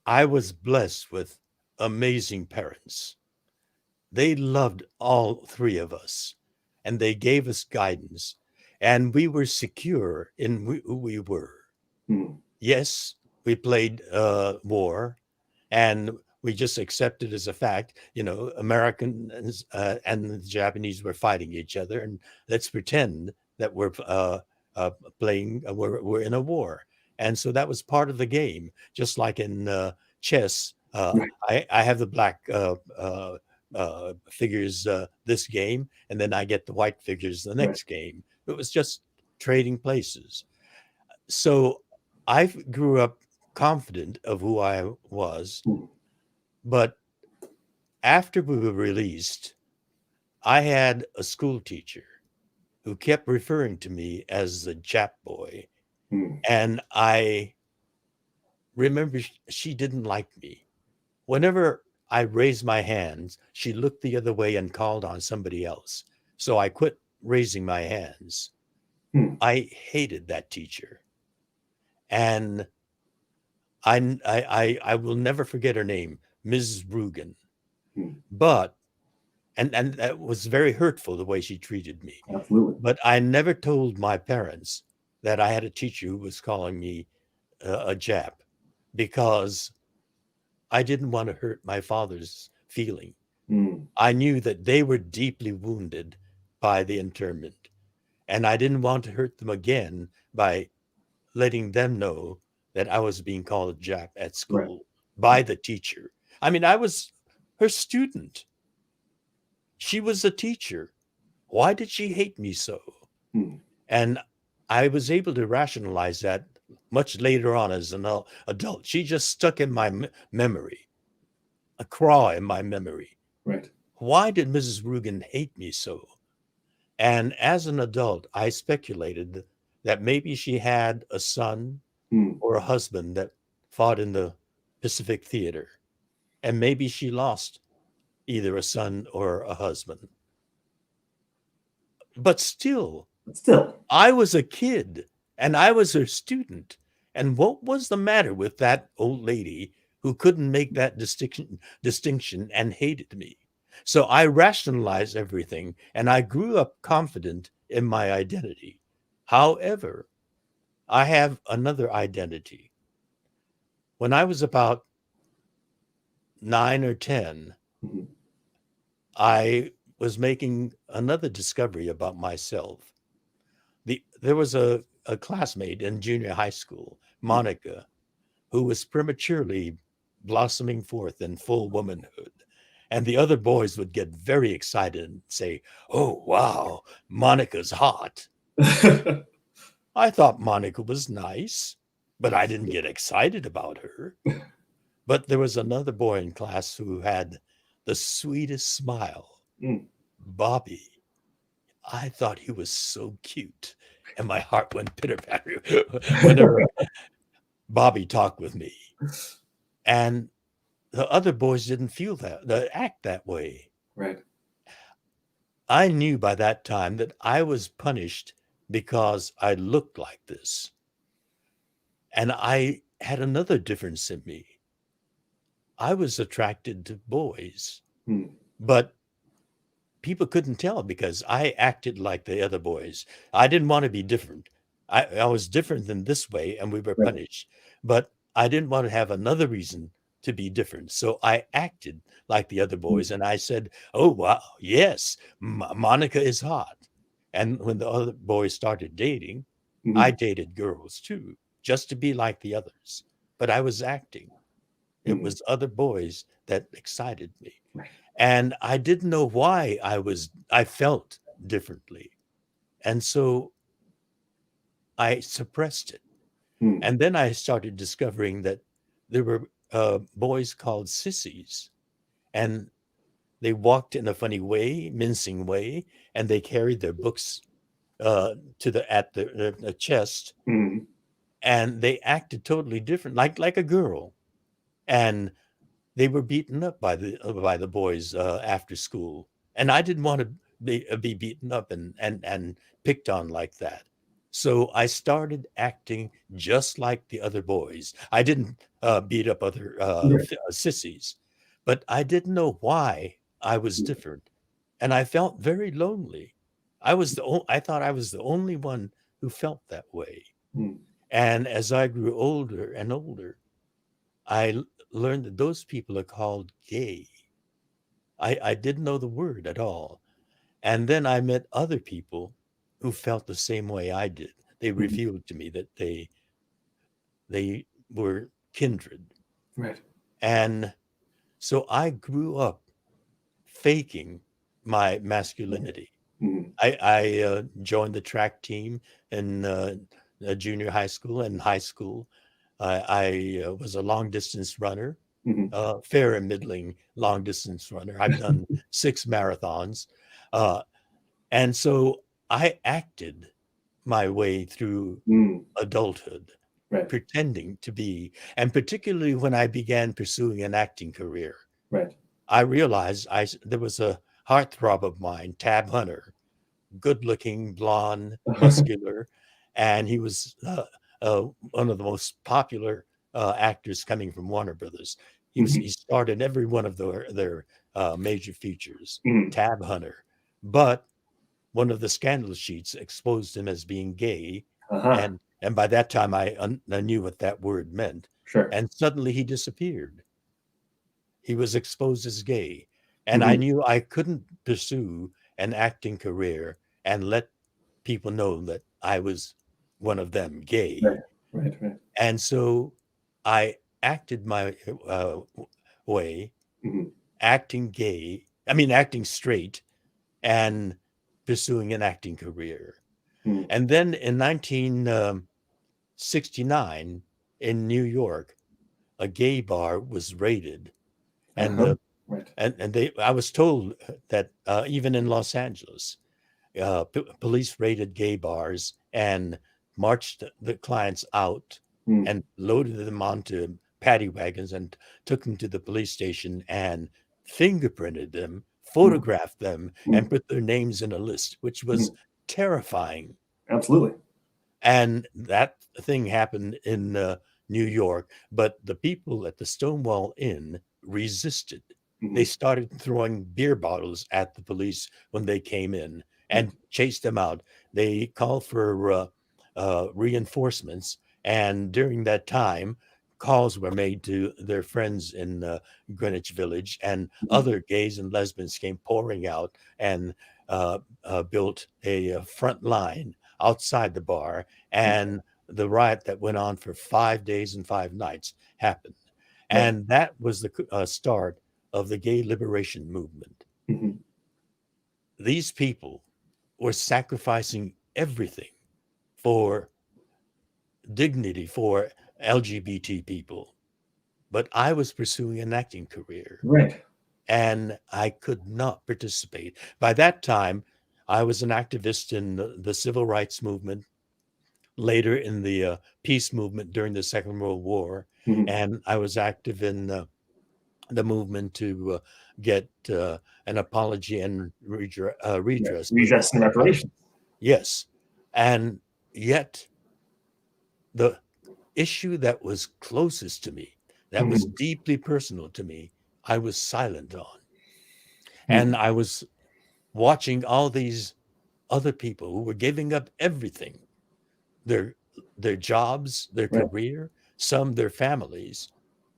I was blessed with amazing parents. They loved all three of us, and they gave us guidance, and we were secure in who we were. Hmm. Yes, we played war, and we just accepted as a fact, Americans and the Japanese were fighting each other, and let's pretend that we're playing, we're in a war. And so that was part of the game, just like in chess. Right. I have the black figures this game, and then I get the white figures the next game. It was just trading places. So I grew up confident of who I was, but after we were released, I had a school teacher who kept referring to me as the Jap boy. And I remember she didn't like me. Whenever I raised my hands, she looked the other way and called on somebody else. So I quit raising my hands. I hated that teacher. And I will never forget her name, Mrs. Rugen. But and that was very hurtful the way she treated me. Absolutely. But I never told my parents that I had a teacher who was calling me a Jap, because I didn't want to hurt my father's feeling. I knew that they were deeply wounded by the internment, and I didn't want to hurt them again by letting them know that I was being called a Jap at school by the teacher. I mean, I was her student. She was a teacher. Why did she hate me so? And I was able to rationalize that much later on as an adult. She just stuck in my memory, a craw in my memory. Right. Why did Mrs. Rugen hate me so? And as an adult, I speculated that maybe she had a son or a husband that fought in the Pacific Theater, and maybe she lost either a son or a husband. But still, I was a kid and I was her student. And what was the matter with that old lady who couldn't make that distinction and hated me? So I rationalized everything, and I grew up confident in my identity. However, I have another identity. When I was about 9 or 10, I was making another discovery about myself. There was a classmate in junior high school, Monica, who was prematurely blossoming forth in full womanhood. And the other boys would get very excited and say, "Oh, wow, Monica's hot." I thought Monica was nice, but I didn't get excited about her. But there was another boy in class who had the sweetest smile, Bobby. I thought he was so cute, and my heart went pitter-patter whenever Bobby talked with me. And the other boys didn't feel that, they act that way. Right. I knew by that time that I was punished because I looked like this. And I had another difference in me. I was attracted to boys, but people couldn't tell because I acted like the other boys. I didn't want to be different. I was different than this way, and we were punished. But I didn't want to have another reason to be different. So I acted like the other boys, and I said, "Oh, wow, yes, Monica is hot." And when the other boys started dating, I dated girls too, just to be like the others. But I was acting. It was other boys that excited me. And I didn't know why I felt differently. And so I suppressed it. And then I started discovering that there were boys called sissies, and they walked in a funny way, mincing way, and they carried their books to the at the chest, Mm. and they acted totally different, like a girl, and they were beaten up by the boys after school, and I didn't want to be beaten up and picked on like that. So I started acting just like the other boys. I didn't beat up other Right. sissies, but I didn't know why I was different, and I felt very lonely. I thought I was the only one who felt that way. Mm. And as I grew older and older, I learned that those people are called gay. I didn't know the word at all. And then I met other people who felt the same way I did. They Mm. revealed to me that they were kindred. Right. And so I grew up faking my Right. masculinity. Mm. I joined the track team in junior high school and high school. I was a long distance runner, Mm. fair and middling long distance runner. I've done 6 marathons. Uh, and so I acted my way through Mm. adulthood, Right. pretending to be, and particularly when I began pursuing an acting career, Right. I realized there was a heartthrob of mine, Tab Hunter, good looking, blonde, muscular, and he was one of the most popular actors coming from Warner Brothers. He Mhm. starred in every one of their major features, Mm. Tab Hunter. But one of the scandal sheets exposed him as being gay, Uh-huh. and by that time I knew what that word meant. Sure. And suddenly he disappeared. He was exposed as gay, and I Mhm. knew I couldn't pursue an acting career and let people know that I was one of them, Right. gay. Right. Right. And so I acted my way, Mhm. acting gay, I mean, acting straight, and pursuing an acting career. Mm. And then in 1969 in New York, a gay bar was raided, and Uh-huh. Right. I was told that even in Los Angeles, police raided gay bars and marched the clients out Mm. and loaded them onto paddy wagons and took them to the police station and fingerprinted them, Mm. photographed them, and Mm. put their names in a list, which was Mhm. terrifying. Absolutely. And that thing happened in New York, but the people at the Stonewall Inn resisted. They Mhm. started throwing beer bottles at the police when they came in Right. and chased them out. They called for reinforcements, and during that time, calls were made to their friends in Greenwich Village, and Mhm. other gays and lesbians came pouring out and built a front line outside the bar, and the riot that went on for 5 days and 5 nights happened. Right. And that was the start of the gay liberation movement. Mhm. These people were sacrificing everything for dignity for LGBT people. But I was pursuing an acting career, Right. and I could not participate. By that time, I was an activist in the civil rights movement, later in the peace movement during the Second World War, Mhm. and I was active in the movement to get an apology and Right. redress. Redress and reparations. Yes, and yet the issue that was closest to me, that was Mhm. deeply personal to me, I was silent on, and Mhm. I was watching all these other people who were giving up everything, their their jobs, their Right. career, some their families,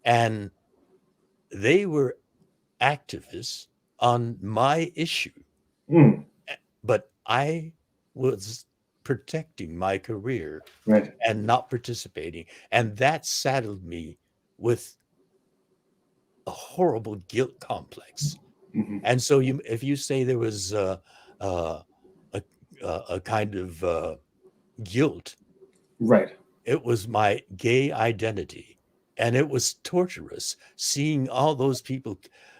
and they were activists on my issue, Mm. but I was protecting my career Right. and not participating, and that saddled me with a horrible guilt complex. Mhm. And so if you say there was uh, a, a kind of guilt, Right. it was my gay identity. And it was torturous seeing all those people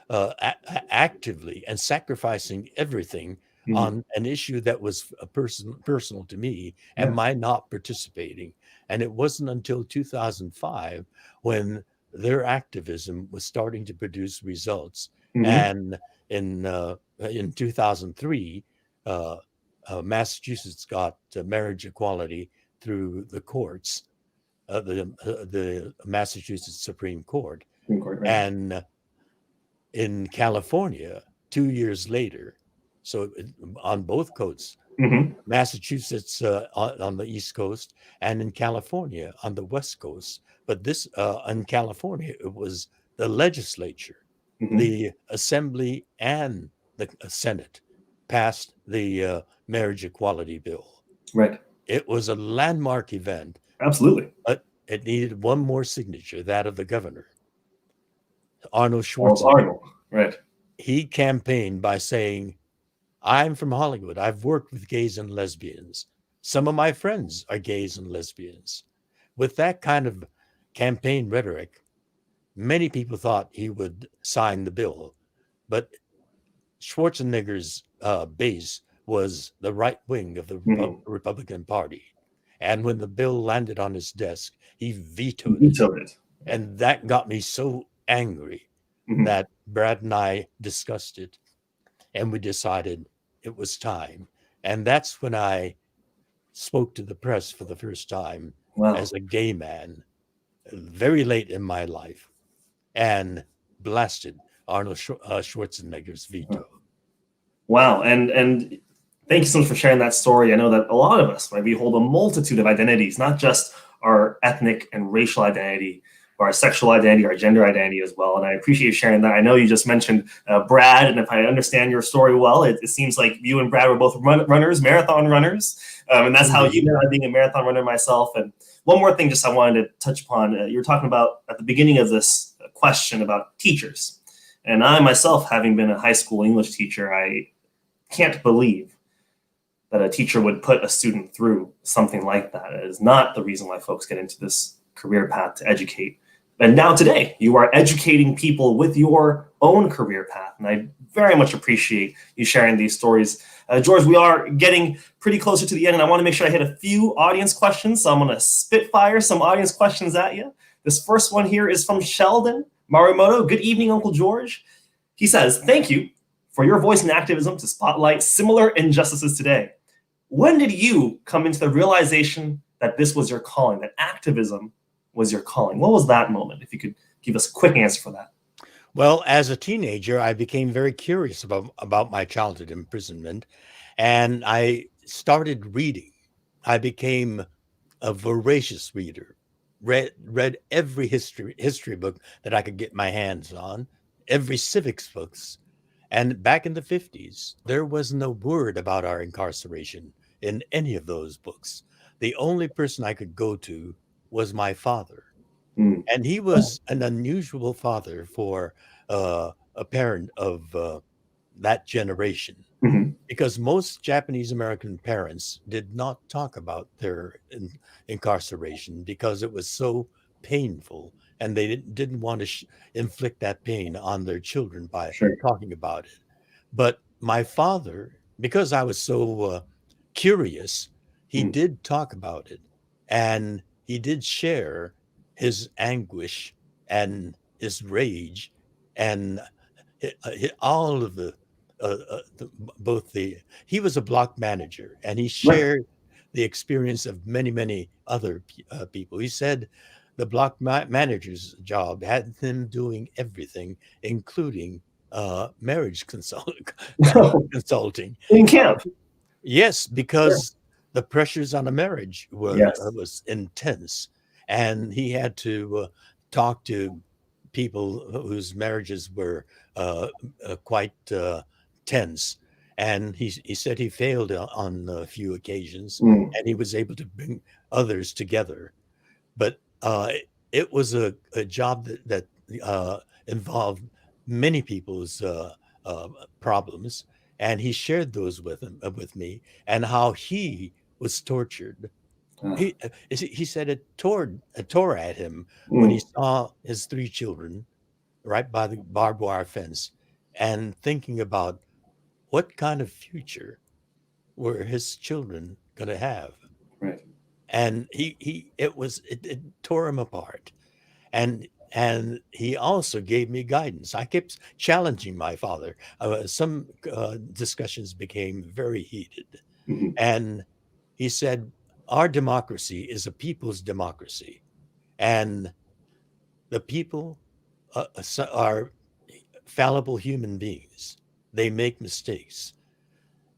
actively and sacrificing everything Mhm. on an issue that was personal to me, and Yeah. my not participating. And it wasn't until 2005 when their activism was starting to produce results. Mhm. And in 2003, uh, Massachusetts got marriage equality through the courts, the Massachusetts Supreme Court. Supreme Court, right. And in California, 2 years later, so on both coasts, Mhm. Massachusetts on the East Coast, and in California on the West Coast. But this in California, it was the legislature, Mhm. the assembly, and the Senate passed the marriage equality bill. Right. It was a landmark event, Absolutely. but it needed one more signature, that of the governor, Arnold Charles Schwarzenegger. Arnold. Right. He campaigned by saying, I'm from Hollywood. I've worked with gays and lesbians. Some of my friends are gays and lesbians. With that kind of campaign rhetoric, many people thought he would sign the bill. But Schwarzenegger's base was the right wing of the Mhm. Republican Party. And when the bill landed on his desk, he He vetoed it. vetoed it. Right. And that got me so angry Mhm. that Brad and I discussed it, and we decided it was time. And that's when I spoke to the press for the first time Wow. as a gay man, very late in my life, and blasted Arnold Schwarzenegger's veto. Wow. And thank you so much for sharing that story. I know that a lot of us, right, we hold a multitude of identities, not just our ethnic and racial identity, but our sexual identity, our gender identity as well. And I appreciate you sharing that. I know you just mentioned Brad, and if I understand your story well, it seems like you and Brad were both runners, marathon runners, and that's how you Indeed. met. I'm being a marathon runner myself. And one more thing, just I wanted to touch upon. You were talking about at the beginning of this question about teachers, and I myself, having been a high school English teacher, I can't believe that a teacher would put a student through something like that. It is not the reason why folks get into this career path, to educate. And now today, you are educating people with your own career path. And I very much appreciate you sharing these stories. George, we are getting pretty closer to the end, and I want to make sure I hit a few audience questions. So I'm going to spitfire some audience questions at you. This first one here is from Sheldon Marimoto. Good evening, Uncle George. He says, thank you for your voice and activism to spotlight similar injustices today. When did you come into the realization that this was your calling, that activism was your calling? What was that moment? If you could give us a quick answer for that. Well, as a teenager, I became very curious about my childhood imprisonment, and I started reading. I became a voracious reader, read every history book that I could get my hands on, every civics books. And back in the 50s, there was no word about our incarceration in any of those books. The only person I could go to was my father. Mm. And he was an unusual father for a parent of that generation, Mhm. because most Japanese American parents did not talk about their incarceration because it was so painful, and they didn't want to inflict that pain on their children by Sure. talking about it. But my father, because I was so curious, he Mm. did talk about it, and he did share his anguish and his rage and all of both the he was a block manager, and he Right. shared the experience of many other people. He said the block manager's job had him doing everything, including marriage consulting. In Uh, camp. yes, Sure. because the pressures on a marriage Yes. was intense, and he had to talk to people whose marriages were quite tense. And he said he failed on a few occasions, Mm. and he was able to bring others together. But it was a job that involved many people's uh, problems, and he shared those with me, and how he was tortured Uh, he said it tore at him when he mm, saw his three children right by the barbed wire fence, and thinking about what kind of future were his children going to have. right. And it tore him apart. And he also gave me guidance. I kept challenging my father. Some discussions became very heated, Hmm. and he said, our democracy is a people's democracy, and the people are fallible human beings. They make mistakes.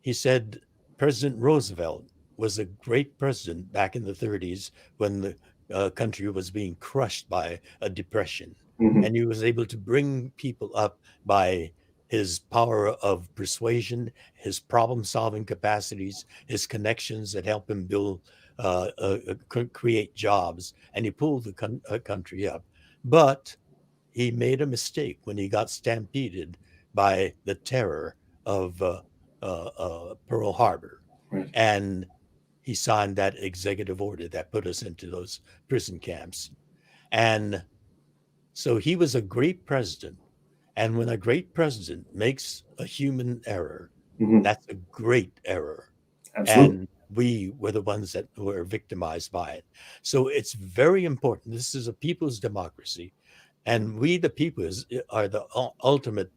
He said President Roosevelt was a great president back in the 30s when the country was being crushed by a depression. Hmm. And he was able to bring people up by his power of persuasion, his problem solving capacities, his connections that help him build, create jobs. And he pulled the country up. But he made a mistake when he got stampeded by the terror of Pearl Harbor. Right. And he signed that executive order that put us into those prison camps. And so he was a great president. And when a great president makes a human error, Hmm. that's a great error. Absolutely. And we were the ones that were victimized by it. So it's very important. This is a people's democracy. And we, the people, are the ultimate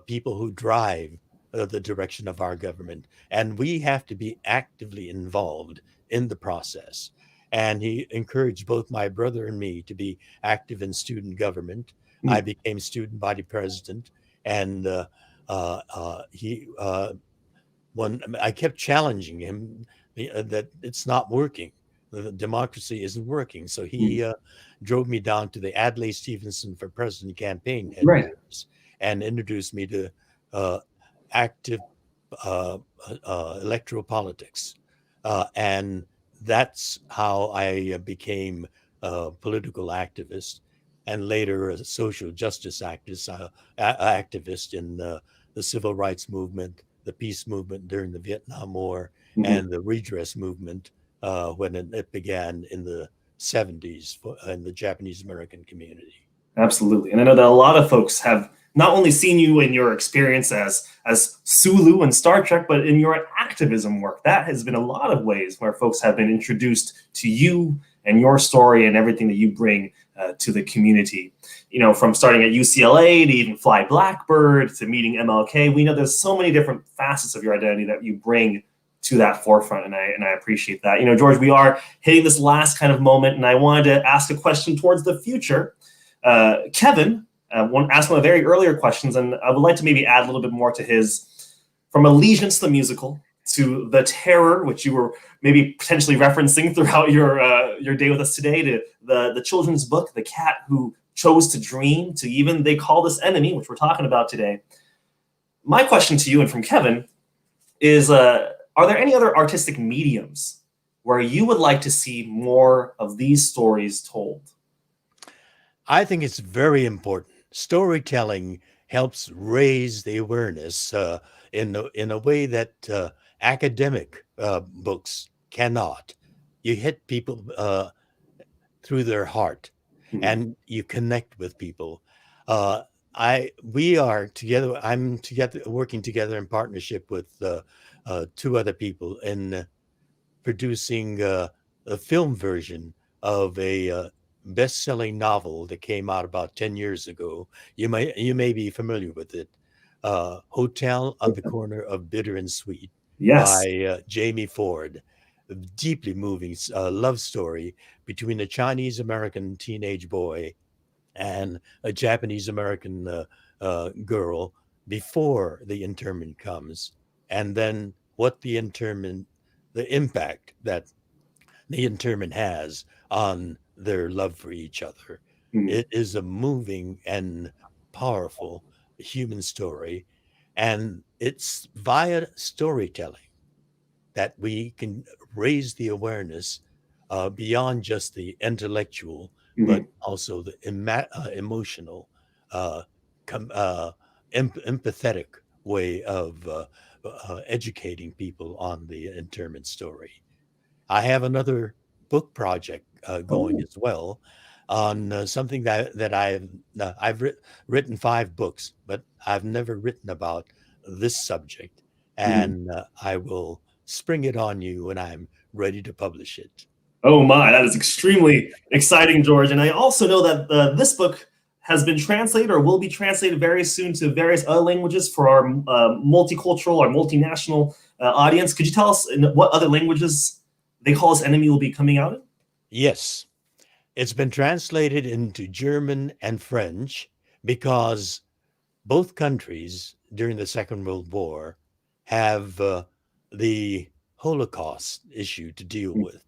people who drive the direction of our government. And we have to be actively involved in the process. And he encouraged both my brother and me to be active in student government. I Mm. became student body president, and he when I kept challenging him that it's not working, the democracy isn't working. So Mm. he drove me down to the Adlai Stevenson for President campaign Right. headquarters and introduced me to uh, active uh, electoral politics. And that's how I became a political activist and later a social justice activist in the civil rights movement, the peace movement during the Vietnam War, Hmm. and the redress movement when it began in the 70s in the Japanese American community. Absolutely. And I know that a lot of folks have not only seen you in your experience as Sulu in Star Trek, but in your activism work. That has been a lot of ways where folks have been introduced to you and your story and everything that you bring to the community. You know, from starting at UCLA to even Fly Blackbird to meeting MLK, we know there's so many different facets of your identity that you bring to that forefront, and I appreciate that. You know, George, we are hitting this last kind of moment, and I wanted to ask a question towards the future. Kevin asked one of the very earlier questions, and I would like to maybe add a little bit more to his, from Allegiance the musical to The Terror, which you were maybe potentially referencing throughout your day with us today, to the children's book, The Cat Who Chose to Dream, to even They Call This Enemy, which we're talking about today. My question to you and from Kevin is, are there any other artistic mediums where you would like to see more of these stories told? I think it's very important. Storytelling helps raise the awareness in a way that academic books cannot. You hit people through their heart, Mhm. and you connect with people. Uh, we are together. I'm together working together in partnership with two other people in producing a film version of a best-selling novel that came out about 10 years ago. You may be familiar with it. Hotel on the Corner of Bitter and Sweet Yes. by Jamie Ford. A deeply moving love story between a Chinese American teenage boy and a Japanese American girl before the internment comes, and then what the impact that the internment has on their love for each other. Mhm. It is a moving and powerful human story, and it's via storytelling that we can raise the awareness beyond just the intellectual, but Mhm. also the emotional, uh, empathetic way of educating people on the internment story. I have another book project going Oh. as well on something that I've written 5 books, but I've never written about this subject, Mhm. and I will spring it on you when I'm ready to publish it. Oh my, that is extremely exciting, George. And I also know that this book has been translated or will be translated very soon to various other languages for our multicultural or multinational audience. Could you tell us in what other languages They Call Us Enemy will be coming out in? Yes, it's been translated into German and French because both countries during the Second World War have the Holocaust issue to deal with.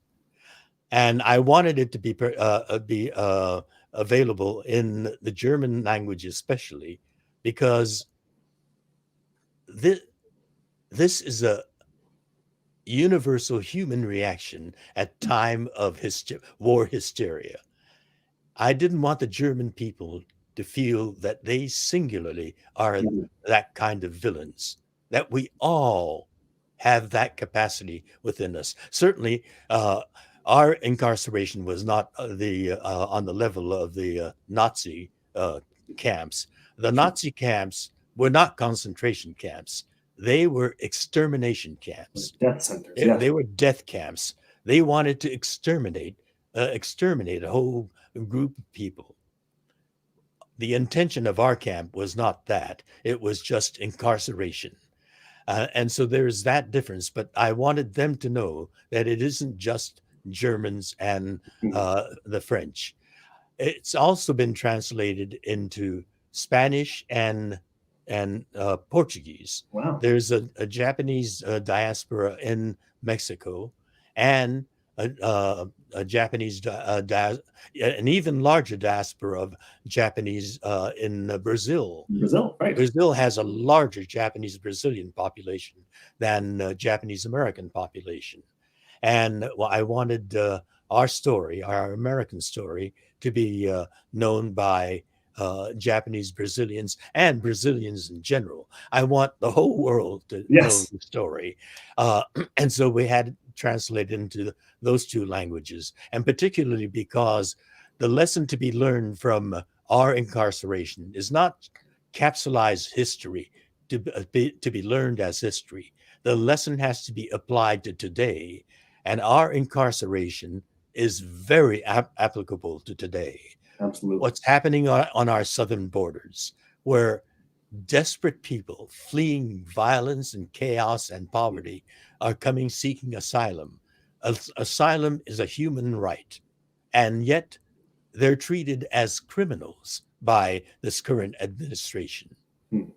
And I wanted it to be available in the German language, especially because this this is a universal human reaction at time of war hysteria. I didn't want the German people to feel that they singularly are Mhm. that kind of villains, that we all have that capacity within us. Certainly, our incarceration was not on the level of the Nazi camps. The Nazi camps were not concentration camps. They were extermination camps. Death centers, They yes. were death camps. They wanted to exterminate a whole group of people. The intention of our camp was not that; it was just incarceration. And so there's that difference. But I wanted them to know that it isn't just Germans and Mhm. the French. It's also been translated into Spanish and Portuguese. Wow. There's a Japanese diaspora in Mexico, and a Japanese, an even larger diaspora of Japanese in Brazil. Brazil, right. Brazil has a larger Japanese Brazilian population than Japanese American population. And well, I wanted our story, our American story, to be known by Japanese Brazilians and Brazilians in general. I want the whole world to know Yes. the story. Uh, and so we had it translated into those 2 languages, and particularly because the lesson to be learned from our incarceration is not capsulized history to be learned as history. The lesson has to be applied to today, and our incarceration is very applicable to today. Absolutely. What's happening on our southern borders, where desperate people fleeing violence and chaos and poverty are coming seeking asylum. Asylum is a human right, and yet they're treated as criminals by this current administration, Hmm.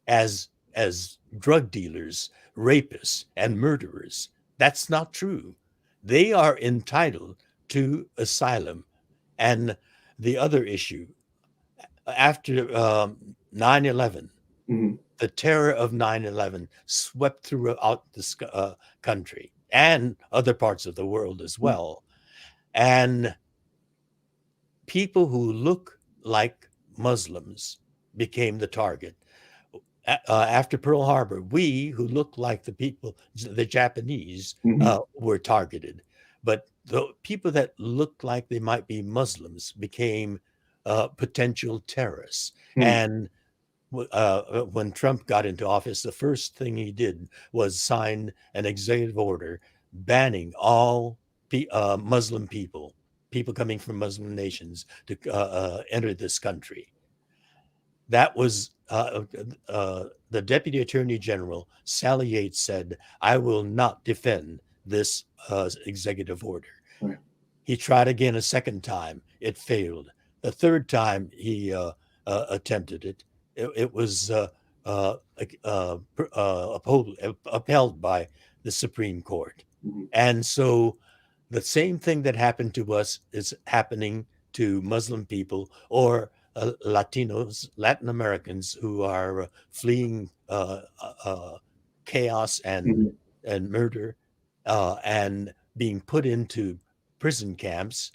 as drug dealers, rapists, and murderers. That's not true. They are entitled to asylum. And the other issue, after 9/11, Mhm. the terror of 9/11 swept throughout this country and other parts of the world as Hmm. well. And people who look like Muslims became the target. After Pearl Harbor, we who look like the Japanese, Mhm. were targeted. But the people that looked like they might be Muslims became potential terrorists. Hmm. And when Trump got into office, the first thing he did was sign an executive order banning all Muslim people coming from Muslim nations to enter this country. That was the Deputy Attorney General, Sally Yates, said, "I will not defend this executive order." Right. He tried again a second time. It failed. The third time he attempted it, it was upheld by the Supreme Court. Mhm. And so the same thing that happened to us is happening to Muslim people or Latinos, Latin Americans who are fleeing chaos Mhm. and murder and being put into prison camps.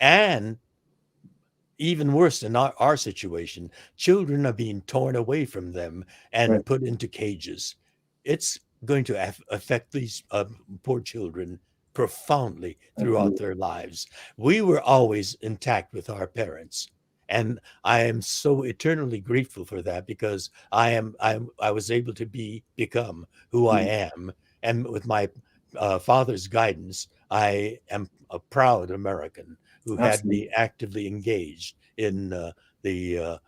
And even worse in our situation, children are being torn away from them Right. and put into cages. It's going to affect these poor children profoundly throughout their lives. We were always intact with our parents. And I am so eternally grateful for that, because I was able to become who I am. And with my father's guidance, I am a proud American who had me actively engaged in the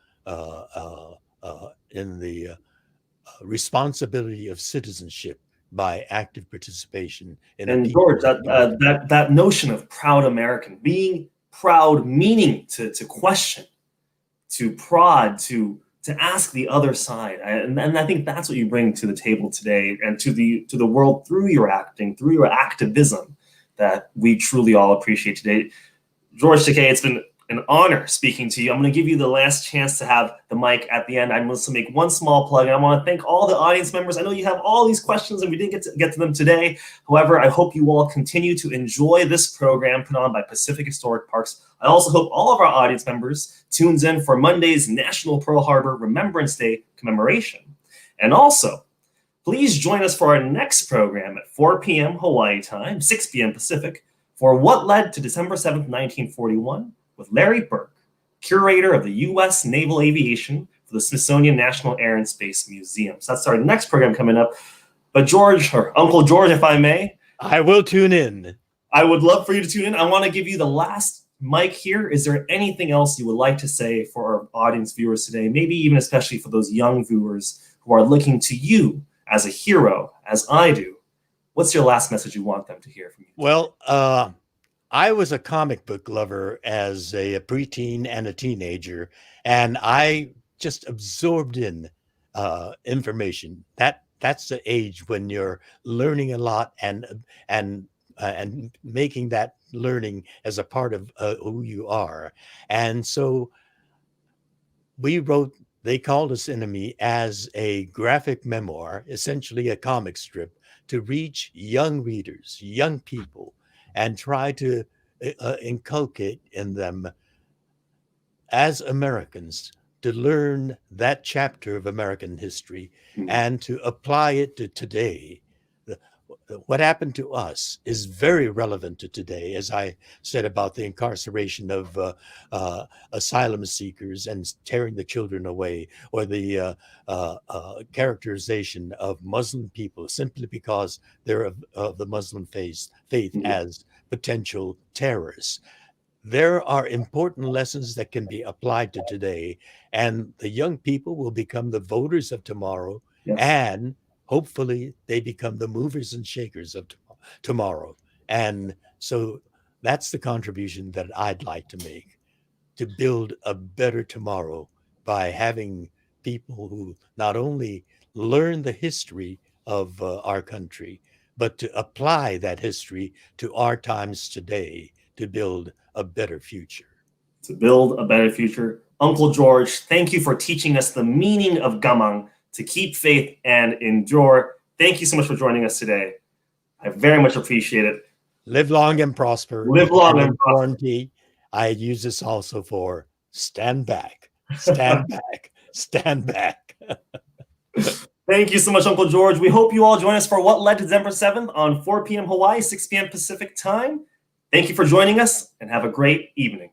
responsibility of citizenship by active participation in a And people. George, that notion of proud American, being proud, meaning to question, to prod, to ask the other side, and I think that's what you bring to the table today, and to the world through your acting, through your activism, that we truly all appreciate today. George Takei, it's been an honor speaking to you. I'm going to give you the last chance to have the mic at the end. I'm going to make one small plug, and I want to thank all the audience members. I know you have all these questions, and we didn't get to them today. However, I hope you all continue to enjoy this program put on by Pacific Historic Parks. I also hope all of our audience members tunes in for Monday's National Pearl Harbor Remembrance Day commemoration. And also, please join us for our next program at 4 p.m. Hawaii time, 6 p.m. Pacific, for What Led to December 7th, 1941, with Larry Burke, curator of the U.S. Naval Aviation for the Smithsonian National Air and Space Museum. So that's our next program coming up. But George, or Uncle George, if I may. I will tune in. I would love for you to tune in. I want to give you the last mic here. Is there anything else you would like to say for our audience viewers today? Maybe even especially for those young viewers who are looking to you as a hero, as I do. What's your last message you want them to hear from you? Well, I was a comic book lover as a preteen and a teenager, and I just absorbed in information. That's the age when you're learning a lot and making that learning as a part of who you are. And so we wrote, they called us Enemy, as a graphic memoir, essentially a comic strip, to reach young readers, young people, and try to inculcate in them, as Americans, to learn that chapter of American history and to apply it to today. What happened to us is very relevant to today, as I said about the incarceration of asylum seekers and tearing the children away, or the characterization of Muslim people simply because they're of the Muslim faith as potential terrorists. There are important lessons that can be applied to today, and the young people will become the voters of tomorrow. Yes. And hopefully they become the movers and shakers of tomorrow. And so that's the contribution that I'd like to make, to build a better tomorrow by having people who not only learn the history of our country, but to apply that history to our times today to build a better future. To build a better future. Uncle George, thank you for teaching us the meaning of gamang, to keep faith and endure. Thank you so much for joining us today. I very much appreciate it. Live long and prosper. Live long and prosper. I use this also for stand back, stand back, stand back. Thank you so much, Uncle George. We hope you all join us for What Led to December 7th on 4 p.m. Hawaii, 6 p.m. Pacific time. Thank you for joining us, and have a great evening.